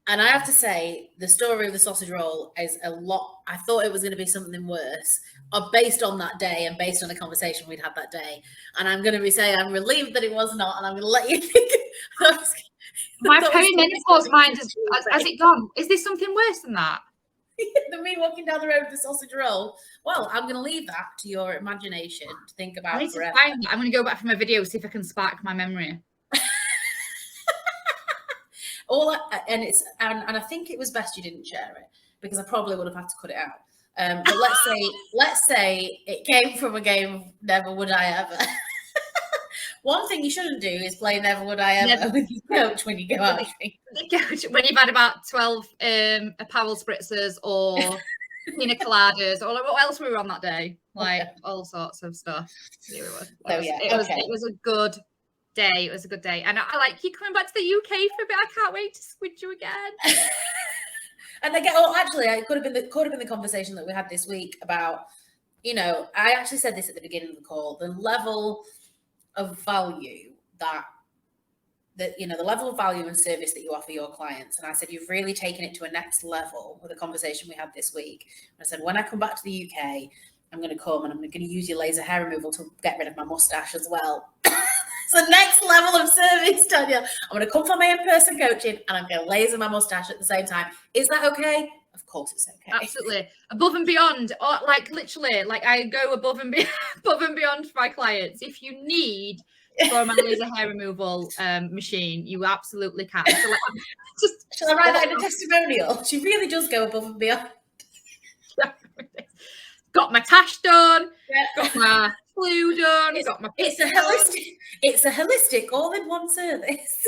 And I have to say, the story of the sausage roll is a lot. I thought it was going to be something worse, based on that day and based on the conversation we'd had that day. And I'm going to be saying, I'm relieved that it was not, and I'm going to let you think. My perimenopause mind has it gone? Is this something worse than that? Than me walking down the road with the sausage roll? Well, I'm going to leave that to your imagination to think about. I'm going to go back from my video, see if I can spark my memory. And I think it was best you didn't share it, because I probably would have had to cut it out. But let's say it came from a game of Never Would I Ever, One thing you shouldn't do is play Never Would I Ever with your coach when you go out drinking. When you've had about 12 apparel spritzers or pina coladas, or what else we were on that day? Like all sorts of stuff. It was a good day. It was a good day. And I like you coming back to the UK for a bit. I can't wait to squid you again. And again, actually, it could have been the conversation that we had this week about, I actually said this at the beginning of the call, the level of value the level of value and service that you offer your clients. And I said, you've really taken it to a next level with the conversation we had this week. And I said, when I come back to the UK, I'm going to come and I'm going to use your laser hair removal to get rid of my mustache as well. It's the next level of service, Danielle. I'm going to come for my in-person coaching and I'm going to laser my mustache at the same time. Is that okay? Of course it's okay. Absolutely. Above and beyond, or like literally, like I go above and beyond for my clients. If you need for my laser hair removal machine, you absolutely can. So like, shall I write that in a testimonial? She really does go above and beyond. Got my tash done, got my flu done, got my it's a holistic all-in-one service.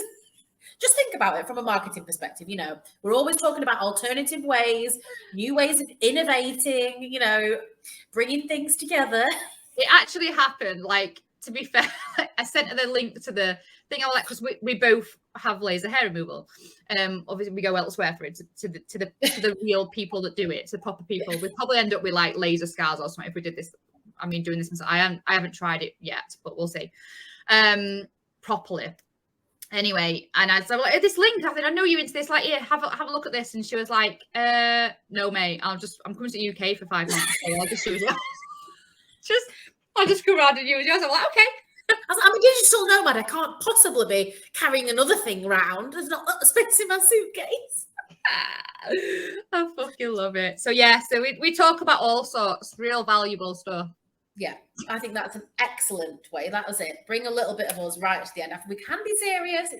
Just think about it from a marketing perspective. We're always talking about alternative ways, new ways of innovating, bringing things together. It actually happened. Like, to be fair, I sent her the link to the thing. I was like, because we both have laser hair removal. Obviously, we go elsewhere for it to the real people that do it, to proper people. We'd probably end up with like laser scars or something if we did this. I mean, doing this, I haven't tried it yet, but we'll see. Properly. Anyway, and I said, well, this link, I said, I know you're into this, like, yeah, have a look at this. And she was like, no, mate, I'm coming to the UK for 5 months. So I'll just do it. I'll just go around and use yours. I'm like, okay. I'm a digital nomad. I can't possibly be carrying another thing around. There's not that space in my suitcase. I fucking love it. So yeah, so we talk about all sorts, real valuable stuff. Yeah, I think that's an excellent way. That was it. Bring a little bit of us right to the end. We can be serious.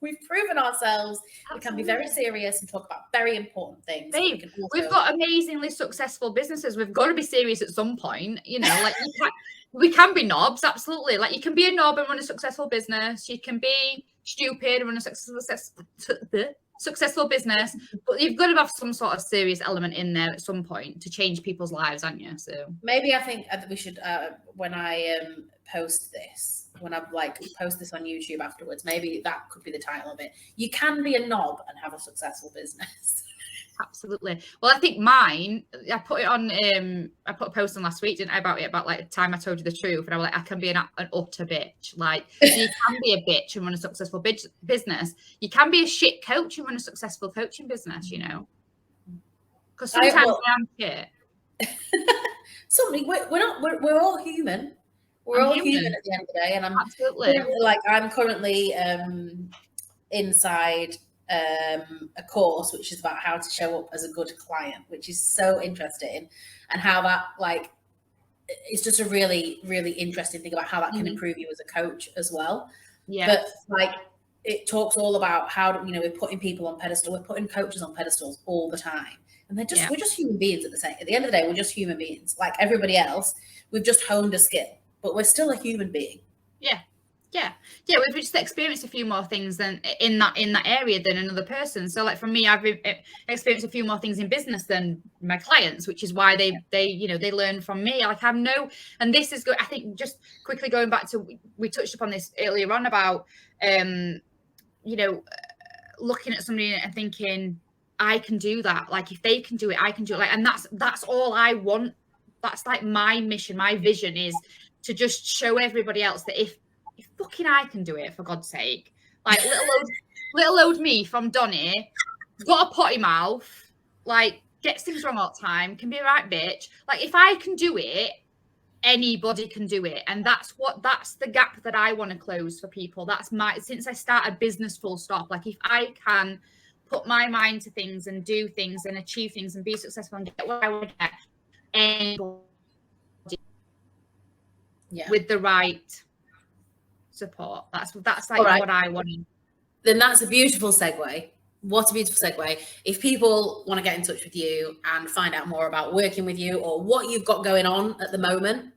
We've proven ourselves. Absolutely. We can be very serious and talk about very important things. Babe, we've got amazingly successful businesses. We've got to be serious at some point. Like we can be knobs, absolutely. Like you can be a knob and run a successful business. You can be stupid and run a successful business, but you've got to have some sort of serious element in there at some point to change people's lives, aren't you? So maybe I think that we should, when I post this on YouTube afterwards, maybe that could be the title of it. You can be a knob and have a successful business. Absolutely. Well, I think mine, I put it on, I put a post on last week, didn't I, about like the time I told you the truth. And I was like, I can be an utter bitch. Like, you can be a bitch and run a successful business. You can be a shit coach and run a successful coaching business, Because sometimes I am shit. We're all human. We're all human at the end of the day. And I'm currently inside a course which is about how to show up as a good client, which is so interesting, and how that it's just a really, really interesting thing about how that can improve you as a coach as well. Yeah. But it talks all about how we're putting people on pedestal, we're putting coaches on pedestals all the time, and we're just human beings at the end of the day. We're just human beings like everybody else. We've just honed a skill, but we're still a human being. Yeah, we've just experienced a few more things than in that area than another person. So like for me, I've experienced a few more things in business than my clients, which is why they learn from me. Like and this is good. I think just quickly going back to, we touched upon this earlier on about looking at somebody and thinking, I can do that. Like if they can do it, I can do it. Like, and that's all I want. That's like my mission, my vision is to just show everybody else that if fucking I can do it, for God's sake. Like little old me from Donny, got a potty mouth, like gets things wrong all the time, can be a right bitch. Like if I can do it, anybody can do it. And that's the gap that I want to close for people. Since I started business full stop, like if I can put my mind to things and do things and achieve things and be successful and get what I want to get, anybody with the right support. That's like what I want. Then that's a beautiful segue. What a beautiful segue. If people want to get in touch with you and find out more about working with you or what you've got going on at the moment,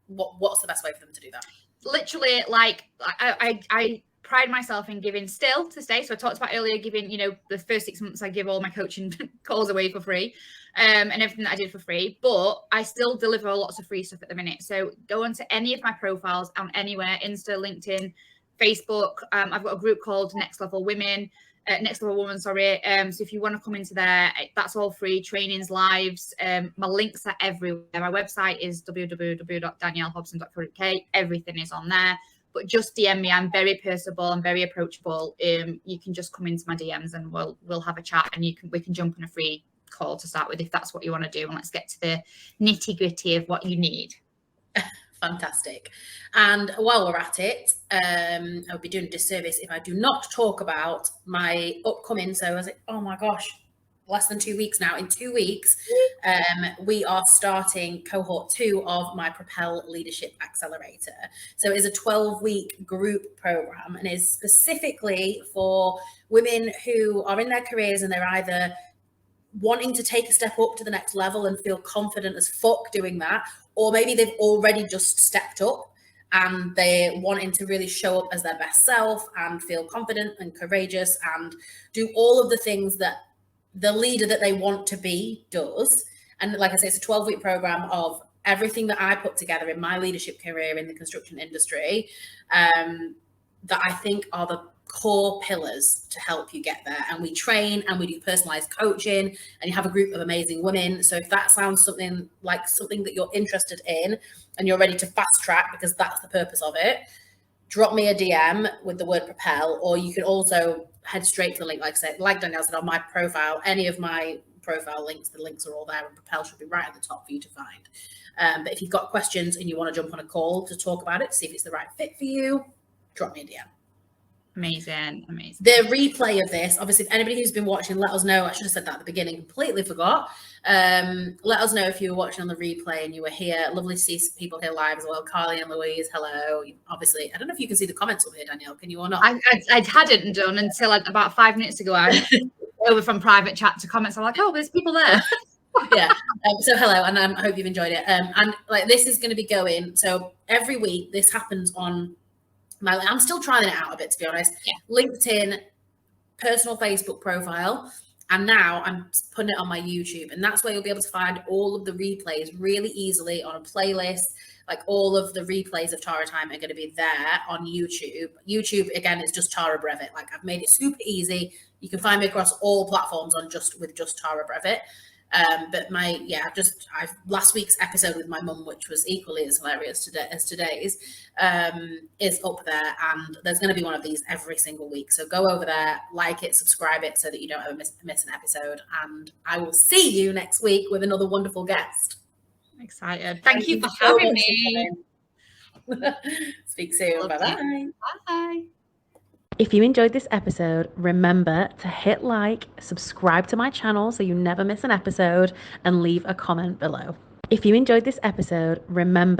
what's the best way for them to do that? literally, like, I pride myself in giving still to stay. So I talked about earlier giving, you know, the first 6 months I give all my coaching calls away for free, and everything that I did for free. But I still deliver lots of free stuff at the minute. So go onto any of my profiles on anywhere, Insta, LinkedIn, Facebook. I've got a group called Next Level Women. Next Level Woman, sorry. So if you want to come into there, that's all free. Trainings, lives. My links are everywhere. My website is www.daniellehobson.co.uk. Everything is on there. But just DM me. I'm very personable. I'm very approachable. You can just come into my DMs and we'll have a chat, and we can jump on a free call to start with if that's what you want to do. And let's get to the nitty gritty of what you need. Fantastic. And while we're at it, I would be doing a disservice if I do not talk about my upcoming, so I was like, oh my gosh, less than 2 weeks now. In 2 weeks, we are starting cohort 2 of my Propel Leadership Accelerator. So it's a 12-week group program and is specifically for women who are in their careers and they're either wanting to take a step up to the next level and feel confident as fuck doing that, or maybe they've already just stepped up and they're wanting to really show up as their best self and feel confident and courageous and do all of the things that the leader that they want to be does. And like I say, it's a 12-week program of everything that I put together in my leadership career in the construction industry, that I think are the core pillars to help you get there. And we train and we do personalized coaching, and you have a group of amazing women. So if that sounds something that you're interested in and you're ready to fast track, because that's the purpose of it, drop me a DM with the word Propel, or you can also head straight to the link. Like Danielle said, on my profile, any of my profile links, the links are all there, and Propel should be right at the top for you to find. But if you've got questions and you want to jump on a call to talk about it, see if it's the right fit for you, drop me a DM. Amazing. The replay of this, obviously, if anybody who's been watching, let us know. I should have said that at the beginning, completely forgot. Let us know if you were watching on the replay and you were here. Lovely to see people here live as well. Carly and Louise, hello. Obviously, I don't know if you can see the comments up here, Danielle. Can you or not? I hadn't done until about 5 minutes ago. I over from private chat to comments. I'm like, oh, there's people there. Yeah. So hello, and I hope you've enjoyed it. And like, this is going to be going. So every week, this happens on I'm still trying it out a bit, to be honest. Yeah. LinkedIn, personal Facebook profile, and now I'm putting it on my YouTube, and that's where you'll be able to find all of the replays really easily on a playlist. Like, all of the replays of Tara Time are going to be there on YouTube. YouTube, again, is just Tara Brevitt. Like, I've made it super easy. You can find me across all platforms with just Tara Brevitt. But last week's episode with my mum, which was equally as hilarious as today's, is up there, and there's going to be one of these every single week. So go over there, like it, subscribe it, so that you don't ever miss an episode. And I will see you next week with another wonderful guest. I'm excited. Thank you for having me. Speak soon. Bye-bye. Bye. If you enjoyed this episode, remember to hit like, subscribe to my channel so you never miss an episode, and leave a comment below. If you enjoyed this episode, remember